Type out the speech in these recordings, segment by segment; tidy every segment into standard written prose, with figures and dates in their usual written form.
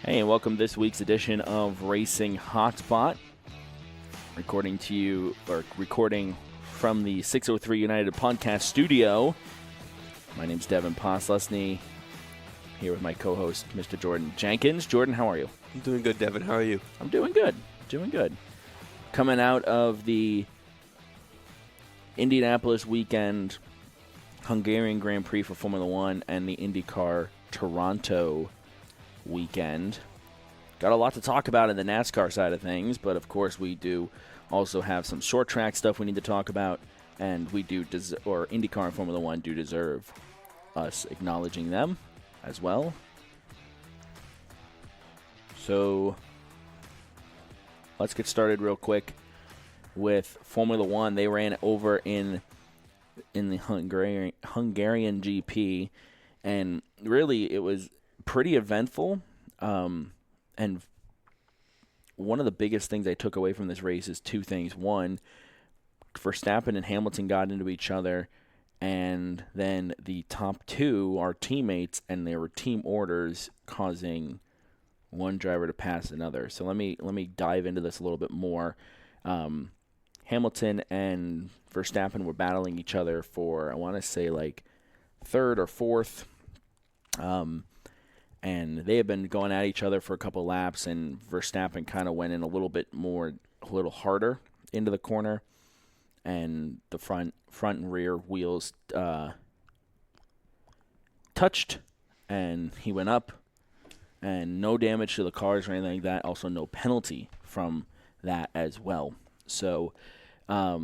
Hey, and welcome to this week's edition of Racing Hotspot. Recording from the 603 United Podcast studio. My name's Devin Postlesny, here with my co-host, Mr. Jordan Jenkins. Jordan, how are you? I'm doing good, Devin. How are you? I'm doing good. Coming out of the Indianapolis weekend, Hungarian Grand Prix for Formula One, and the Indycar Toronto weekend. Got a lot to talk about in the NASCAR side of things, but of course we do also have some short track stuff we need to talk about, and we do, IndyCar and Formula One do deserve us acknowledging them as well. So let's get started real quick with Formula One. They ran over in the Hungarian GP, and really it was pretty eventful. And one of the biggest things I took away from this race is two things. One, Verstappen and Hamilton got into each other, and then the top two are teammates, and they were team orders, causing one driver to pass another. So let me dive into this a little bit more. Hamilton and Verstappen were battling each other for, I want to say, like third or fourth. And they had been going at each other for a couple laps, and Verstappen kind of went in a little harder into the corner, and the front and rear wheels touched, and he went up, and no damage to the cars or anything like that. Also, no penalty from that as well. So, a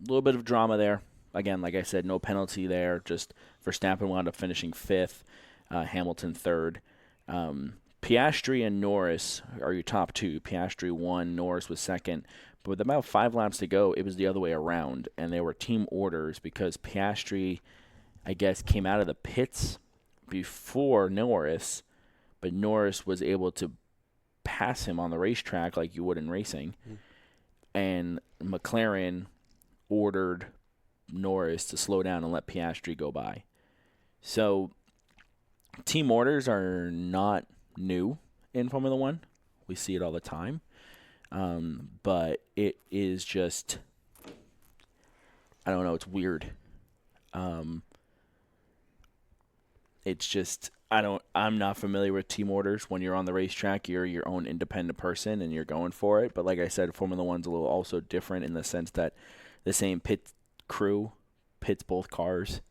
little bit of drama there. Again, like I said, no penalty there. Just Verstappen wound up finishing fifth. Hamilton third. Piastri and Norris are your top two. Piastri won, Norris was second. But with about 5 laps to go, it was the other way around, and they were team orders because Piastri, I guess, came out of the pits before Norris, but Norris was able to pass him on the racetrack like you would in racing. And McLaren ordered Norris to slow down and let Piastri go by. So team orders are not new in Formula One. We see it all the time. But it is just, I don't know, it's weird. It's just, I'm not familiar with team orders. When you're on the racetrack, you're your own independent person and you're going for it. But like I said, Formula One's a little also different in the sense that the same pit crew pits both cars.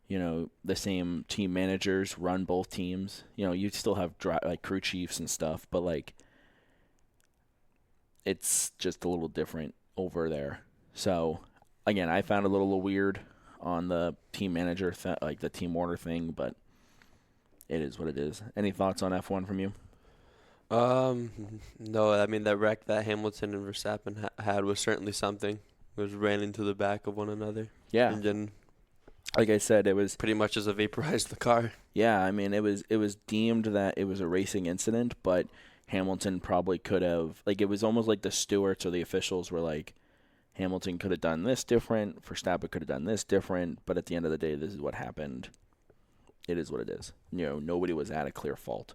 You know, the same team managers run both teams. You know, you still have crew chiefs and stuff, but like it's just a little different over there. So again, I found it a little weird on the team manager, like the team order thing, but it is what it is. Any thoughts on F1 from you? No, I mean, that wreck that Hamilton and Verstappen had was certainly something. It was ran into the back of one another. Yeah. Engine, like I said, it was pretty much as a vaporized the car. Yeah, I mean, it was deemed that it was a racing incident, but Hamilton probably could have, like, it was almost like the stewards or the officials were like, Hamilton could have done this different, Verstappen could have done this different, but at the end of the day, this is what happened. It is what it is. You know, nobody was at a clear fault.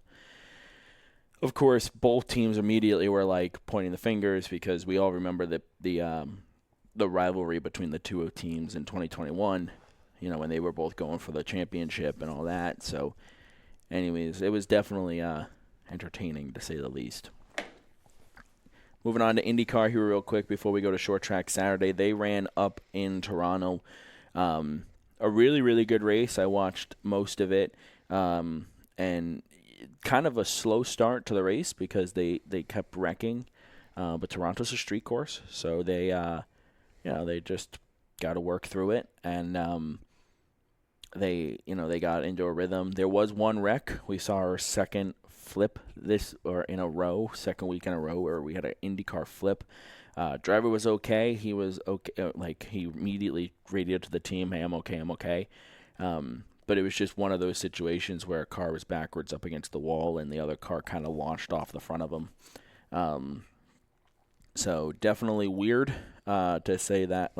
Of course, both teams immediately were like pointing the fingers because we all remember the rivalry between the two teams in 2021. You know, when they were both going for the championship and all that. So, anyways, it was definitely entertaining, to say the least. Moving on to IndyCar here real quick before we go to Short Track Saturday. They ran up in Toronto. A really, really good race. I watched most of it. And kind of a slow start to the race because they kept wrecking. But Toronto's a street course, so they just got to work through it. And they got into a rhythm. There was one wreck. We saw our second flip second week in a row where we had an IndyCar flip. Driver was okay. He was okay. He immediately radioed to the team, "Hey, I'm okay." But it was just one of those situations where a car was backwards up against the wall and the other car kind of launched off the front of him. So definitely weird to say that,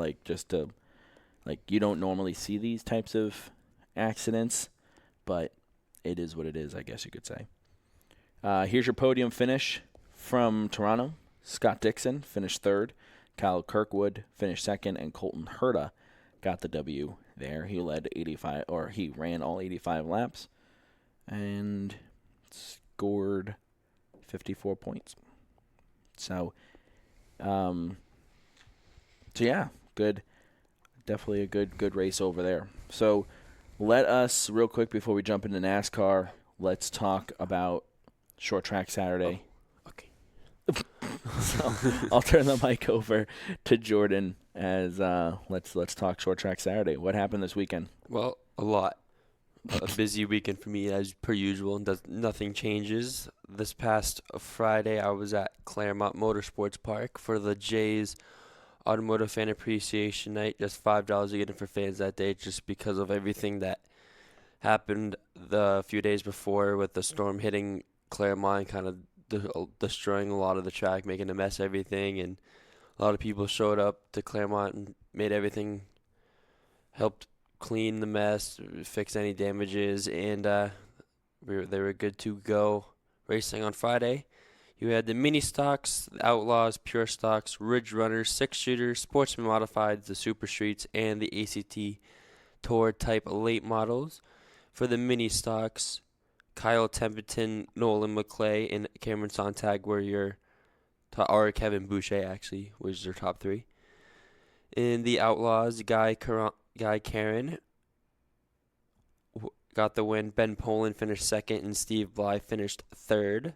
you don't normally see these types of accidents, but it is what it is, I guess you could say. Here's your podium finish from Toronto. Scott Dixon finished third. Kyle Kirkwood finished second, and Colton Herta got the W there. He he ran all 85 laps and scored 54 points. So yeah, good. Definitely a good race over there. So let us, real quick before we jump into NASCAR, let's talk about Short Track Saturday. Oh, okay. So I'll turn the mic over to Jordan as let's talk Short Track Saturday. What happened this weekend? Well, a lot. A busy weekend for me as per usual. Nothing changes. This past Friday, I was at Claremont Motorsports Park for the Jays Automotive Fan Appreciation Night. Just $5 a get in for fans that day, just because of everything that happened the few days before with the storm hitting Claremont, kind of destroying a lot of the track, making a mess of everything, and a lot of people showed up to Claremont and made everything, helped clean the mess, fix any damages, and they were good to go racing on Friday. You had the mini stocks, the Outlaws, Pure Stocks, Ridge Runners, Six Shooters, Sportsman Modifieds, the Super Streets, and the ACT Tour type late models. For the mini stocks, Kyle Templeton, Nolan McClay, and Cameron Sontag were or Kevin Boucher actually was your top three. In the Outlaws, Guy Karen got the win. Ben Poland finished second, and Steve Bly finished third.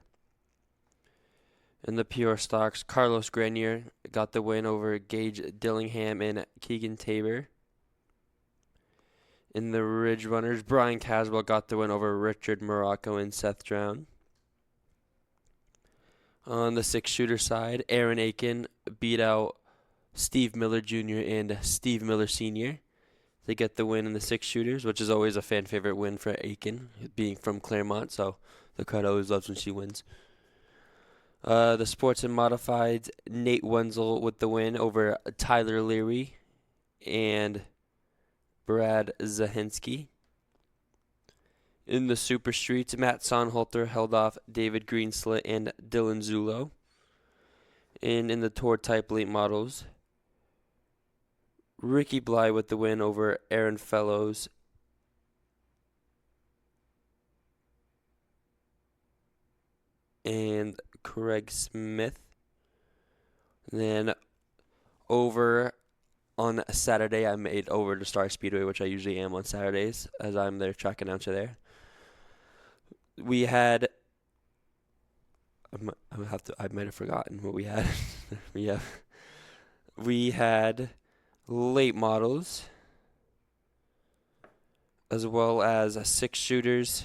In the Pure Stocks, Carlos Grenier got the win over Gage Dillingham and Keegan Tabor. In the Ridge Runners, Brian Caswell got the win over Richard Morocco and Seth Drown. On the Six Shooter side, Aaron Aiken beat out Steve Miller Jr. and Steve Miller Sr. They get the win in the Six Shooters, which is always a fan favorite win for Aiken, being from Claremont, so the crowd always loves when she wins. The Sports and Modifieds, Nate Wenzel with the win over Tyler Leary and Brad Zahinsky. In the Super Streets, Matt Sonholter held off David Greenslit and Dylan Zulo. And in the Tour type late models, Ricky Bly with the win over Aaron Fellows and Craig Smith. And then over on Saturday, I made over to Star Speedway, which I usually am on Saturdays, as I'm their track announcer there. We had, I might have forgotten what we had. we had late models, as well as Six Shooters,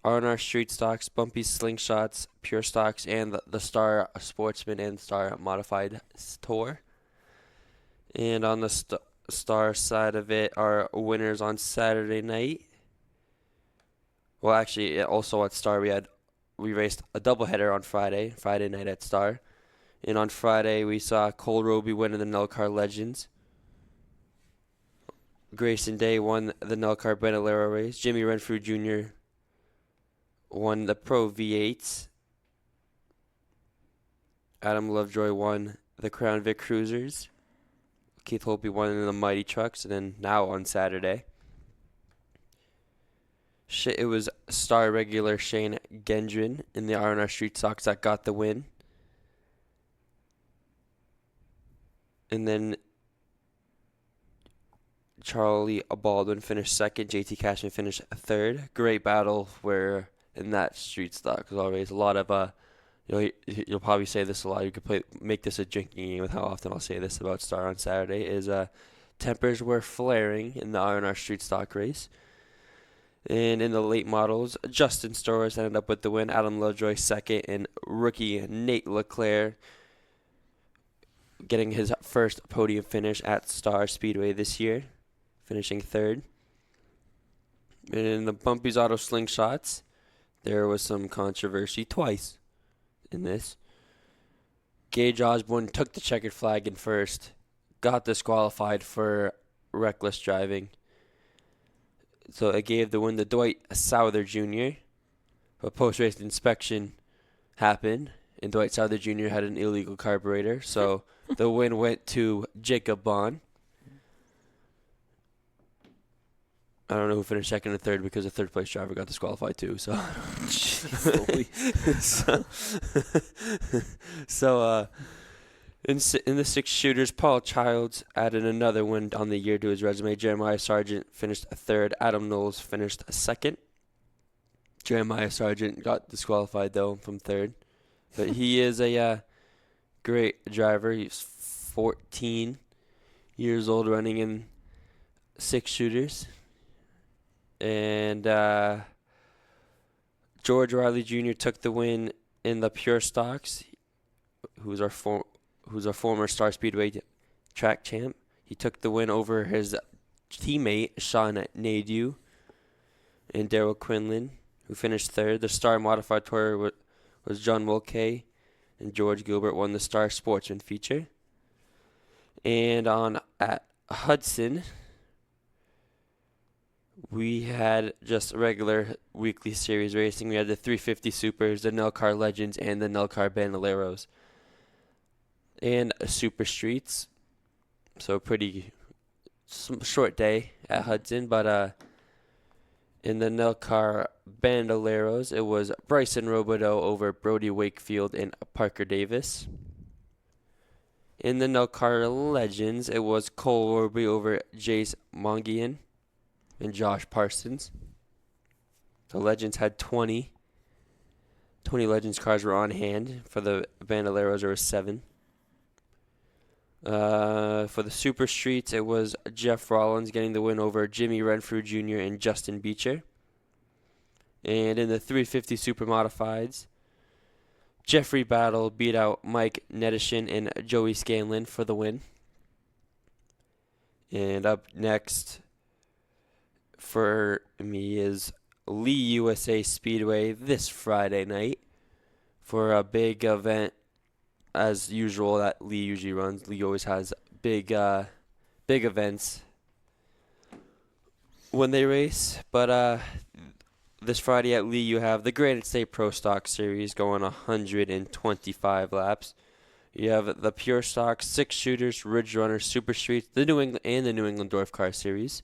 R&R Street Stocks, Bumpy Slingshots, Pure Stocks, and the Star Sportsman and Star Modified Tour. And on the Star side of it, our winners on Saturday night. Well, actually, also at Star, we raced a doubleheader on Friday night at Star. And on Friday, we saw Cole Roby winning the NASCAR Legends. Grayson Day won the NASCAR Bandolero race. Jimmy Renfrew Jr. won the Pro V8s. Adam Lovejoy won the Crown Vic Cruisers. Keith Holtby won in the Mighty Trucks. And then now on Saturday, it was Star regular Shane Gendron in the R&R Street Stocks that got the win. And then Charlie Baldwin finished second. JT Cashman finished third. Great battle where in that street stock, as always, a lot of you'll probably say this a lot. You could make this a drinking game with how often I'll say this about Star on Saturday. Is tempers were flaring in the R&R Street Stock race. And in the late models, Justin Storrs ended up with the win. Adam Lovejoy second, and rookie Nate Leclerc getting his first podium finish at Star Speedway this year, finishing third. And in the Bumpy's Auto Slingshots, there was some controversy twice in this. Gage Osborne took the checkered flag in first, got disqualified for reckless driving. So it gave the win to Dwight Souther Jr. a post-race inspection happened, and Dwight Souther Jr. had an illegal carburetor, so the win went to Jacob Bond. I don't know who finished second and third because the third-place driver got disqualified too. So, in the six shooters, Paul Childs added another win on the year to his resume. Jeremiah Sargent finished third. Adam Knowles finished second. Jeremiah Sargent got disqualified though from third, but he is a great driver. He's 14 years old, running in six shooters. And George Riley Jr. took the win in the pure stocks, who's our former Star Speedway track champ. He took the win over his teammate, Sean Nadeau, and Daryl Quinlan, who finished third. The Star Modified Tour was John Mulcahy, and George Gilbert won the Star Sportsman feature. And at Hudson, we had just regular weekly series racing. We had the 350 Supers, the NASCAR Legends, and the NASCAR Bandoleros. And Super Streets. So pretty short day at Hudson. But in the NASCAR Bandoleros, it was Bryson Robideau over Brody Wakefield and Parker Davis. In the NASCAR Legends, it was Cole Orby over Jace Mongian and Josh Parsons. The Legends had 20 Legends cars were on hand. For the Bandoleros, there were 7. For the Super Streets, it was Jeff Rollins getting the win over Jimmy Renfrew Jr. and Justin Beecher. And in the 350 Super Modifieds, Jeffrey Battle beat out Mike Nedishin and Joey Scanlon for the win. And up next for me is Lee USA Speedway this Friday night for a big event. As usual, that Lee usually runs. Lee always has big events when they race. But this Friday at Lee, you have the Granite State Pro Stock Series going 125 laps. You have the Pure Stock, 6 shooters, Ridge Runner, Super Streets, the New England Dwarf Car Series.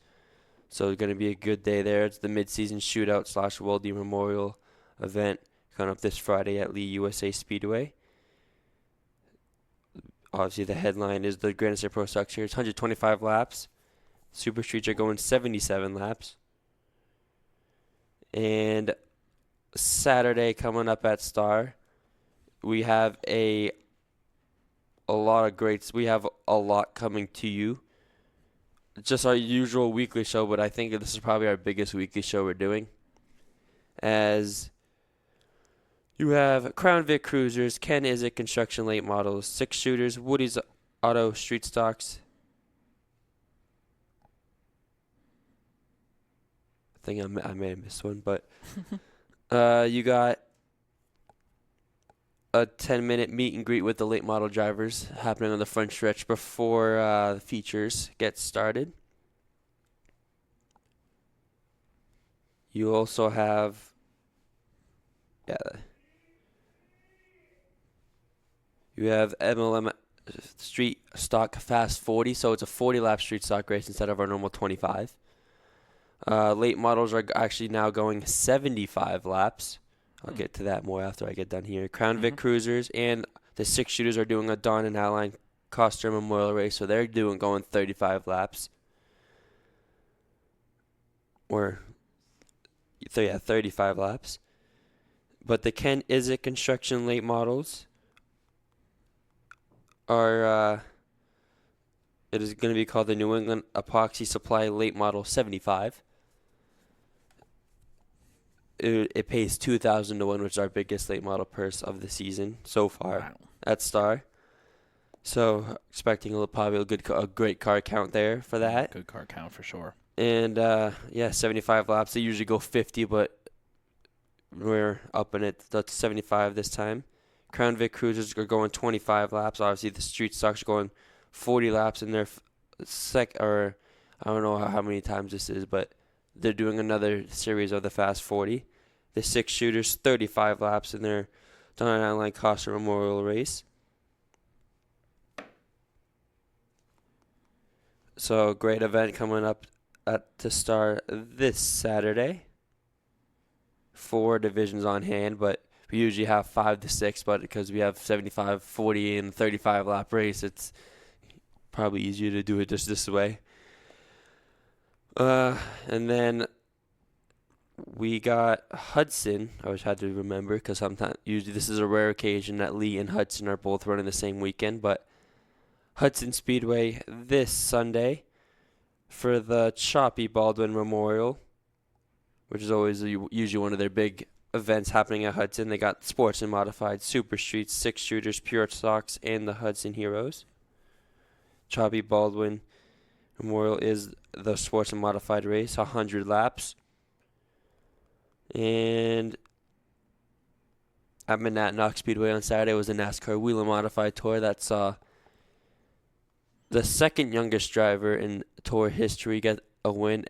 So it's going to be a good day there. It's the mid-season shootout / Weldy Memorial event coming up this Friday at Lee USA Speedway. Obviously, the headline is the Granite State Pro Stock Series, 125 laps. Super Streets are going 77 laps. And Saturday coming up at Star, we have a lot of greats. We have a lot coming to you. Just our usual weekly show, but I think this is probably our biggest weekly show we're doing. As you have Crown Vic Cruisers, Ken Isaac Construction Late Models, 6 shooters, Woody's Auto Street Stocks. I think I may have missed one, but you got a 10-minute meet and greet with the late model drivers happening on the front stretch before the features get started. You also have MLM Street Stock Fast 40, so it's a 40-lap street stock race instead of our normal 25. Late models are actually now going 75 laps. I'll get to that more after I get done here. Crown Vic Cruisers and the 6 shooters are doing a Dawn and Alline Coster Memorial race, so they're going 35 laps. 35 laps. But the Ken Isaac Construction Late Models are, it is going to be called the New England Epoxy Supply Late Model 75. It pays $2,000 to win, which is our biggest late model purse of the season so far at Star. So expecting probably a great car count there for that. Good car count for sure. And 75 laps. They usually go 50, but we're upping it to 75 this time. Crown Vic Cruisers are going 25 laps. Obviously, the street stocks are going 40 laps in their I don't know how many times this is, but they're doing another series of the Fast 40. the six shooters 35 laps in their Don Allen Costa Memorial race. So great event coming up to start this Saturday. 4 divisions on hand, but we usually have 5 to 6, but because we have 75, 40, and 35 lap race, it's probably easier to do it just this way. And then we got Hudson. I always had to remember because sometimes, usually this is a rare occasion that Lee and Hudson are both running the same weekend, but Hudson Speedway this Sunday for the Choppy Baldwin Memorial, which is always usually one of their big events happening at Hudson. They got sports and modified, super streets, 6 shooters, pure stocks, and the Hudson Heroes. Choppy Baldwin Memorial is the sports and modified race, 100 laps. And at Monadnock Speedway on Saturday was a NASCAR Wheel and Modified Tour that saw the second youngest driver in Tour history get a win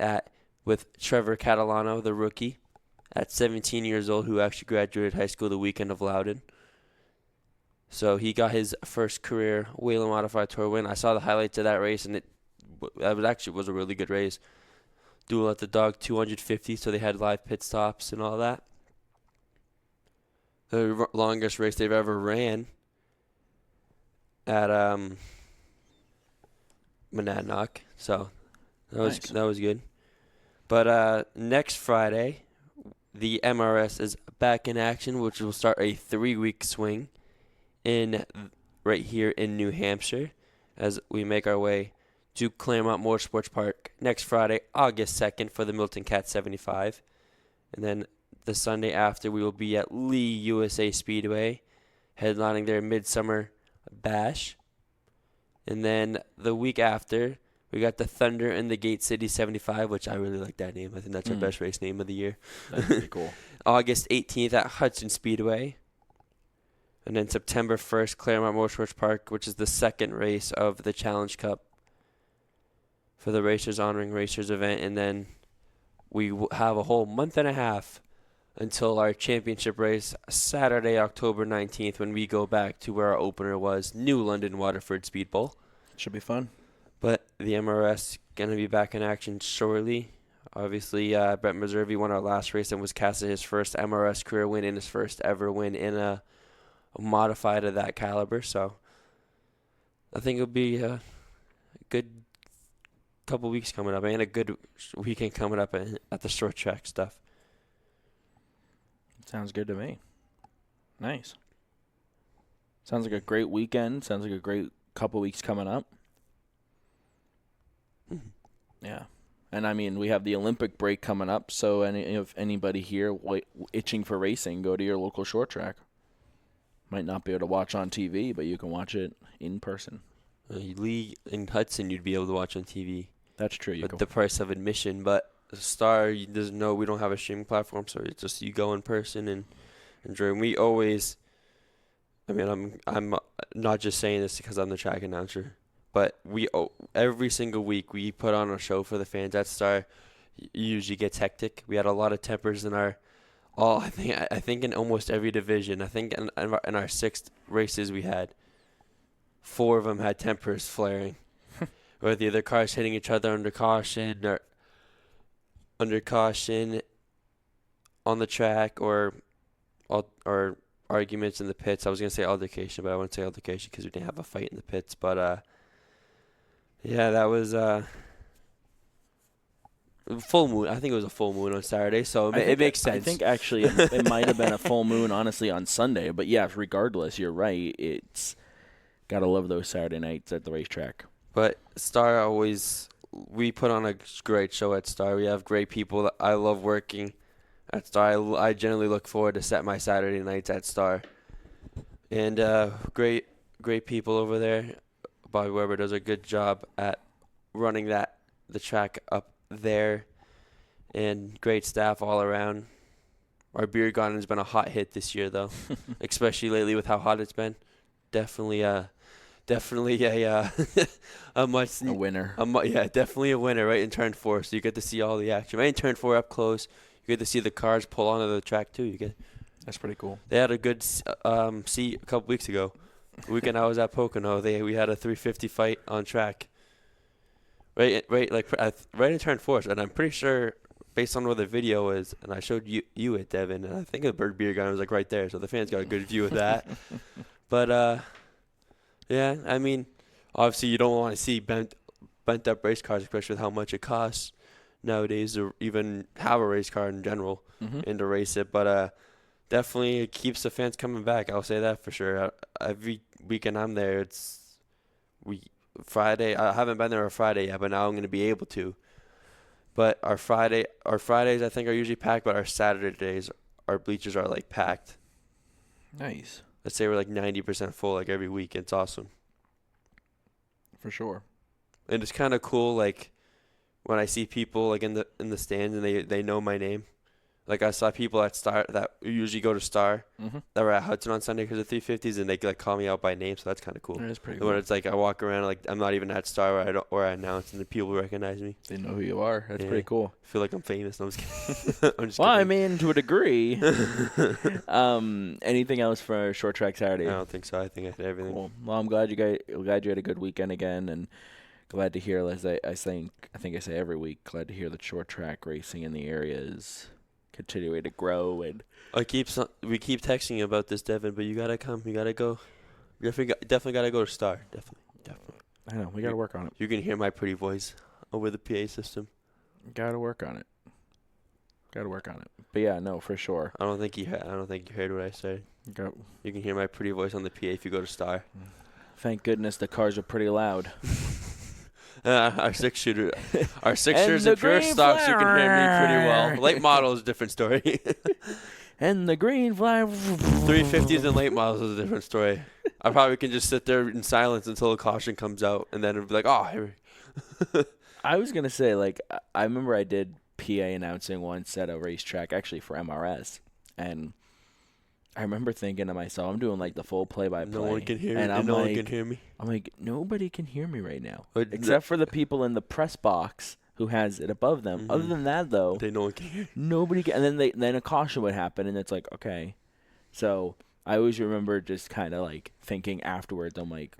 with Trevor Catalano, the rookie, at 17 years old, who actually graduated high school the weekend of Loudon. So he got his first career Wheel and Modified Tour win. I saw the highlights of that race, and it was a really good race. Duel at the Dog 250, so they had live pit stops and all that. The longest race they've ever ran at Monadnock, so that was good. But next Friday, the MRS is back in action, which will start a 3-week swing right here in New Hampshire as we make our way to Claremont Motorsports Park next Friday, August 2nd, for the Milton Cat 75. And then the Sunday after, we will be at Lee USA Speedway, headlining their Midsummer Bash. And then the week after, we got the Thunder in the Gate City 75, which I really like that name. I think that's our best race name of the year. That's pretty cool. August 18th at Hudson Speedway. And then September 1st, Claremont Motorsports Park, which is the second race of the Challenge Cup for the Racers Honoring Racers event. And then we will have a whole month and a half until our championship race, Saturday, October 19th, when we go back to where our opener was, New London Waterford Speed Bowl. Should be fun. But the MRS going to be back in action shortly. Obviously, Brett Meservey won our last race and was casted his first MRS career win and his first ever win in a modified of that caliber. So I think it'll be a good couple weeks coming up and a good weekend coming up at the short track stuff. Sounds good to me. Nice. Sounds like a great weekend. Sounds like a great couple weeks coming up. Yeah. And, I mean, we have the Olympic break coming up, so if anybody here itching for racing, go to your local short track. Might not be able to watch on TV, but you can watch it in person. Lee and Hudson you'd be able to watch on TV. That's true. At the price of admission, but Star doesn't know we don't have a streaming platform, so it's just you go in person and enjoy. We always, I mean, I'm not just saying this because I'm the track announcer, but every single week we put on a show for the fans at Star. It usually gets hectic. We had a lot of tempers in I think in almost every division. I think in our 6 races we had 4 of them had tempers flaring, or the other cars hitting each other under caution on the track, or arguments in the pits. I was gonna say altercation, but I wouldn't say altercation because we didn't have a fight in the pits. But yeah, that was full moon. I think it was a full moon on Saturday, so it makes sense. I think actually it might have been a full moon, honestly, on Sunday. But yeah, regardless, you're right. It's gotta love those Saturday nights at the racetrack. But Star we put on a great show at Star. We have great people. I love working at Star. I generally look forward to set my Saturday nights at Star. And great people over there. Bobby Weber does a good job at running the track up there, and great staff all around. Our beer garden has been a hot hit this year, though, especially lately with how hot it's been. Definitely a winner. Yeah, definitely a winner right in turn 4. So you get to see all the action right in turn 4 up close. get to see the cars pull onto the track too. That's pretty cool. They had a good seat a couple weeks ago. The weekend I was at Pocono, we had a 350 fight on track. Right in turn 4, and I'm pretty sure based on where the video is, and I showed you it, Devin, and I think the Bird Beer gun was like right there, so the fans got a good view of that. But yeah, I mean, obviously you don't want to see bent up race cars, especially with how much it costs nowadays to even have a race car in general and to race it. But definitely it keeps the fans coming back. I'll say that for sure. Every weekend I'm there, Friday. I haven't been there on Friday yet, but now I'm going to be able to. But our Fridays I think are usually packed, but our Saturdays our bleachers are like packed. Nice. Let's say we're like 90% full like every week. It's awesome. For sure. And it's kind of cool like when I see people like in the stands and they know my name. Like I saw people at Star that usually go to Star that were at Hudson on Sunday because of 350s, and they like call me out by name, so that's kind of cool. That is pretty cool. cool. When it's like I walk around like I'm not even at Star or I announce, and the people recognize me. They know who you are. That's pretty cool. I feel like I'm famous. No, I'm just kidding. I'm just well, kidding. I mean, to a degree. Anything else for Short Track Saturday? I don't think so. I think I hit everything. Cool. Well, I'm glad you had a good weekend again, and glad to hear. As I think I say every week, glad to hear that short track racing in the area is continuing to grow. And we keep texting you about this, Devin, but you gotta come. You gotta go. Definitely gotta go to Star. Definitely. I know we gotta work on it. You can hear my pretty voice over the PA system. Gotta work on it. But yeah, no, for sure. I don't think you heard what I said. You can hear my pretty voice on the PA if you go to Star. Thank goodness the cars are pretty loud. Our six-shooters and pure stocks, you can hear me pretty well. Late model is a different story. And the green flag. 350s and late models is a different story. I probably can just sit there in silence until a caution comes out, and then it'll be like, oh, here. I was going to say, like, I remember I did PA announcing once at a racetrack, actually for MRS, and I remember thinking to myself, I'm doing like the full play-by-play. No one can hear me. And no one can hear me. I'm like, nobody can hear me right now, except for the people in the press box who has it above them. Other than that, though, no one can hear. Nobody can. And then a caution would happen, and it's like, okay. So I always remember just kind of like thinking afterwards. I'm like,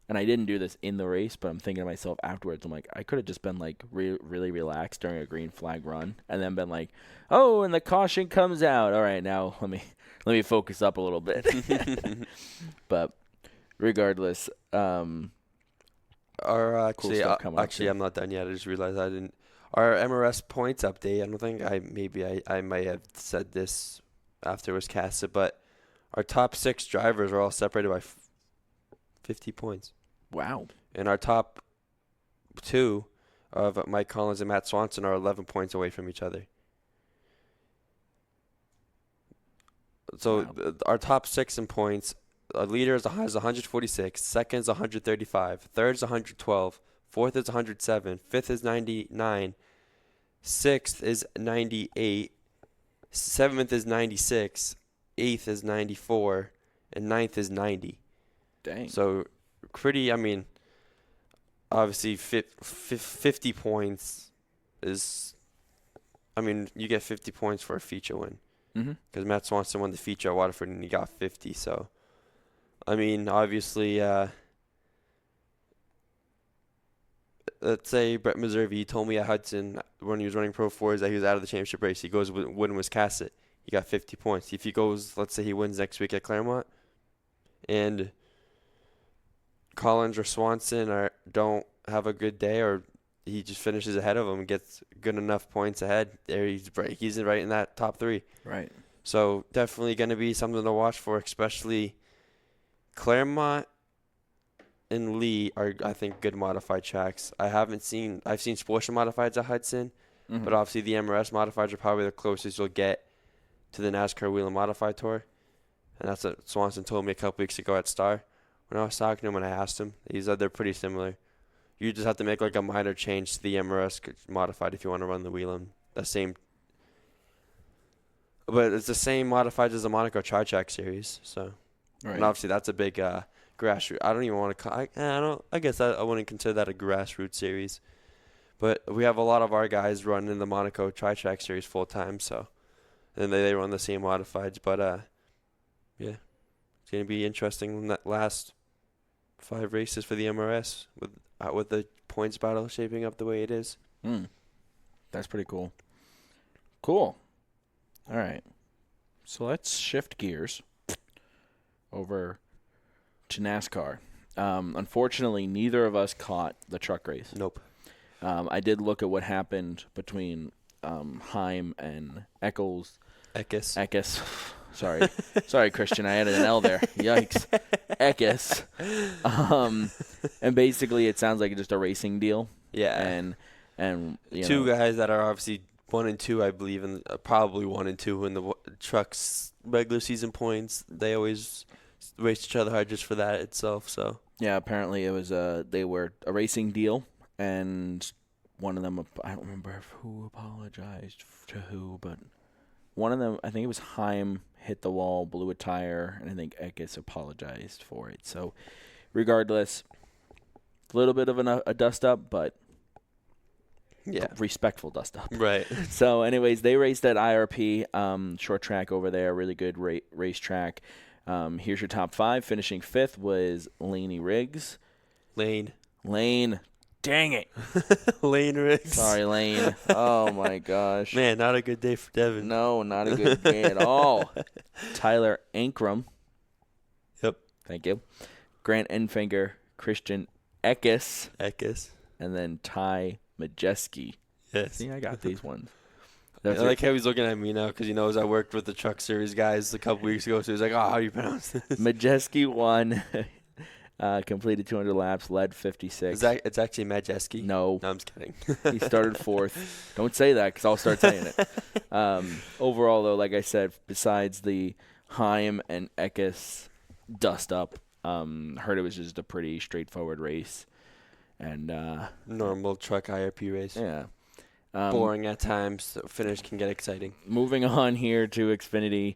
and I didn't do this in the race, but I'm thinking to myself afterwards. I'm like, I could have just been like really relaxed during a green flag run, and then been like, oh, and the caution comes out. All right, now let me focus up a little bit. But regardless, actually, I'm not done yet. I just realized I didn't. Our MRS points update. I don't think I might have said this after it was casted, but our top 6 drivers are all separated by 50 points. Wow. And our top 2 of Mike Collins and Matt Swanson are 11 points away from each other. So our top 6 in points, leader has 146, second is 135, third is 112, fourth is 107, fifth is 99, sixth is 98, seventh is 96, eighth is 94, and ninth is 90. Dang. So pretty, I mean, obviously 50 points is, I mean, you get 50 points for a feature win. Because Matt Swanson won the feature at Waterford and he got 50. So, I mean, obviously, let's say Brett Meserve, he told me at Hudson when he was running Pro 4s that he was out of the championship race. He goes win Wiscasset. He got 50 points. If he goes, let's say he wins next week at Claremont, and Collins or Swanson don't have a good day, or he just finishes ahead of him and gets good enough points ahead, there he's right in that top 3. Right. So definitely going to be something to watch for, especially Claremont and Lee are, I think, good modified tracks. I've seen Sportia modifieds at Hudson, but obviously the MRS modifieds are probably the closest you'll get to the NASCAR Wheel and Modified Tour. And that's what Swanson told me a couple weeks ago at Star. When I was talking to him and I asked him, he said they're pretty similar. You just have to make like a minor change to the MRS modified if you want to run the Wheelam. But it's the same modified as the Monaco Tri-Track series. So, right. And obviously that's a big grassroots. I don't even want to. I guess I wouldn't consider that a grassroots series. But we have a lot of our guys run in the Monaco Tri-Track Series full time, so and they run the same modifieds. But yeah, it's gonna be interesting in that last 5 races for the MRS with the points battle shaping up the way it is. That's pretty cool. Cool. All right. So let's shift gears over to NASCAR. Unfortunately, neither of us caught the truck race. Nope. I did look at what happened between Heim and Eccles. Eckes. Sorry, Christian. I added an L there. Yikes. Eckes. And basically, it sounds like just a racing deal. Yeah. And two guys that are obviously 1 and 2, I believe, and probably 1 and 2 in the trucks regular season points. They always race each other hard just for that itself. So yeah, apparently it was they were a racing deal, and one of them, I don't remember who apologized to who, but one of them, I think it was Heim, hit the wall, blew a tire, and I think Eckes apologized for it. So regardless, a little bit of a dust up, but yeah, respectful dust up. Right. So anyways, they raced at IRP, short track over there, really good racetrack. Here's your top 5. Finishing 5th was Laney Riggs. Lane. Dang it. Lane Riggs. Sorry, Lane. Oh, my gosh. Man, not a good day for Devin. No, not a good day at all. Tyler Ankrum. Yep. Thank you. Grant Enfinger, Christian Eckes. And then Ty Majeski. Yes. See, I got these ones. I like how he's looking at me now because he knows I worked with the Truck Series guys a couple weeks ago. So he's like, "Oh, how do you pronounce this?" Majeski won. Completed 200 laps, led 56. It's actually Majeski? No. No, I'm just kidding. He started 4th. Don't say that because I'll start saying it. Overall, though, like I said, besides the Heim and Eckes dust up, heard it was just a pretty straightforward race. And normal truck IRP race. Yeah. Boring at times. The finish can get exciting. Moving on here to Xfinity.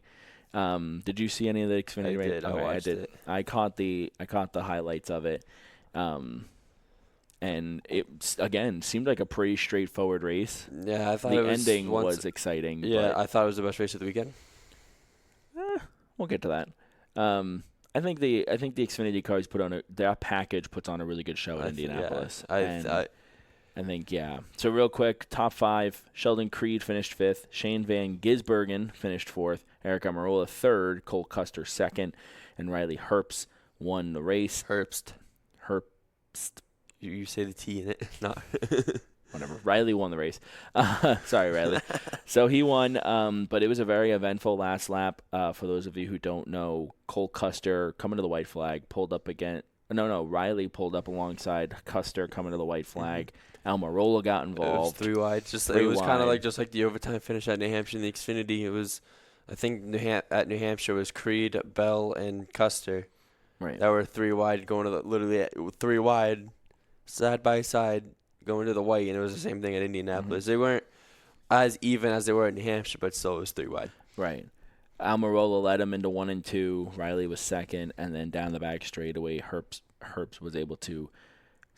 Did you see any of the Xfinity race? I did. I watched it. I caught the highlights of it. And it again seemed like a pretty straightforward race. Yeah, I thought the it was ending was exciting. Yeah, I thought it was the best race of the weekend. We'll get to that. I think the Xfinity cars their package puts on a really good show at Indianapolis. I think, yeah. So real quick, top 5, Sheldon Creed finished 5th. Shane Van Gisbergen finished 4th. Eric Almirola 3rd. Cole Custer 2nd. And Riley Herbst won the race. Herbst. You say the T in it. Not whatever. Riley won the race. Sorry, Riley. So he won, but it was a very eventful last lap. For those of you who don't know, Cole Custer coming to the white flag, pulled up again. No, Riley pulled up alongside Custer coming to the white flag. Almirola got involved. It was 3 wide. It was kind of like just like the overtime finish at New Hampshire in the Xfinity. It was, I think at New Hampshire it was Creed, Bell, and Custer. Right. That were 3 wide going to literally 3 wide, side by side going to the white, and it was the same thing at Indianapolis. Mm-hmm. They weren't as even as they were at New Hampshire, but still it was 3 wide. Right. Almirola led him into 1 and 2. Riley was 2nd, and then down the back straightaway, Herbst was able to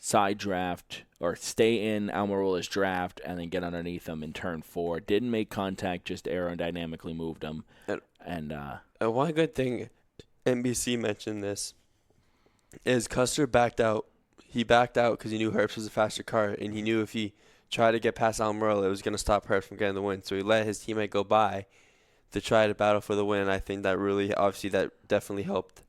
side draft or stay in Almirola's draft and then get underneath him in turn 4. Didn't make contact, just aerodynamically moved him. And one good thing, NBC mentioned this, is Custer backed out. He backed out because he knew Herbst was a faster car, and he knew if he tried to get past Almirola, it was going to stop Herbst from getting the win. So he let his teammate go by to try to battle for the win. And I think that definitely helped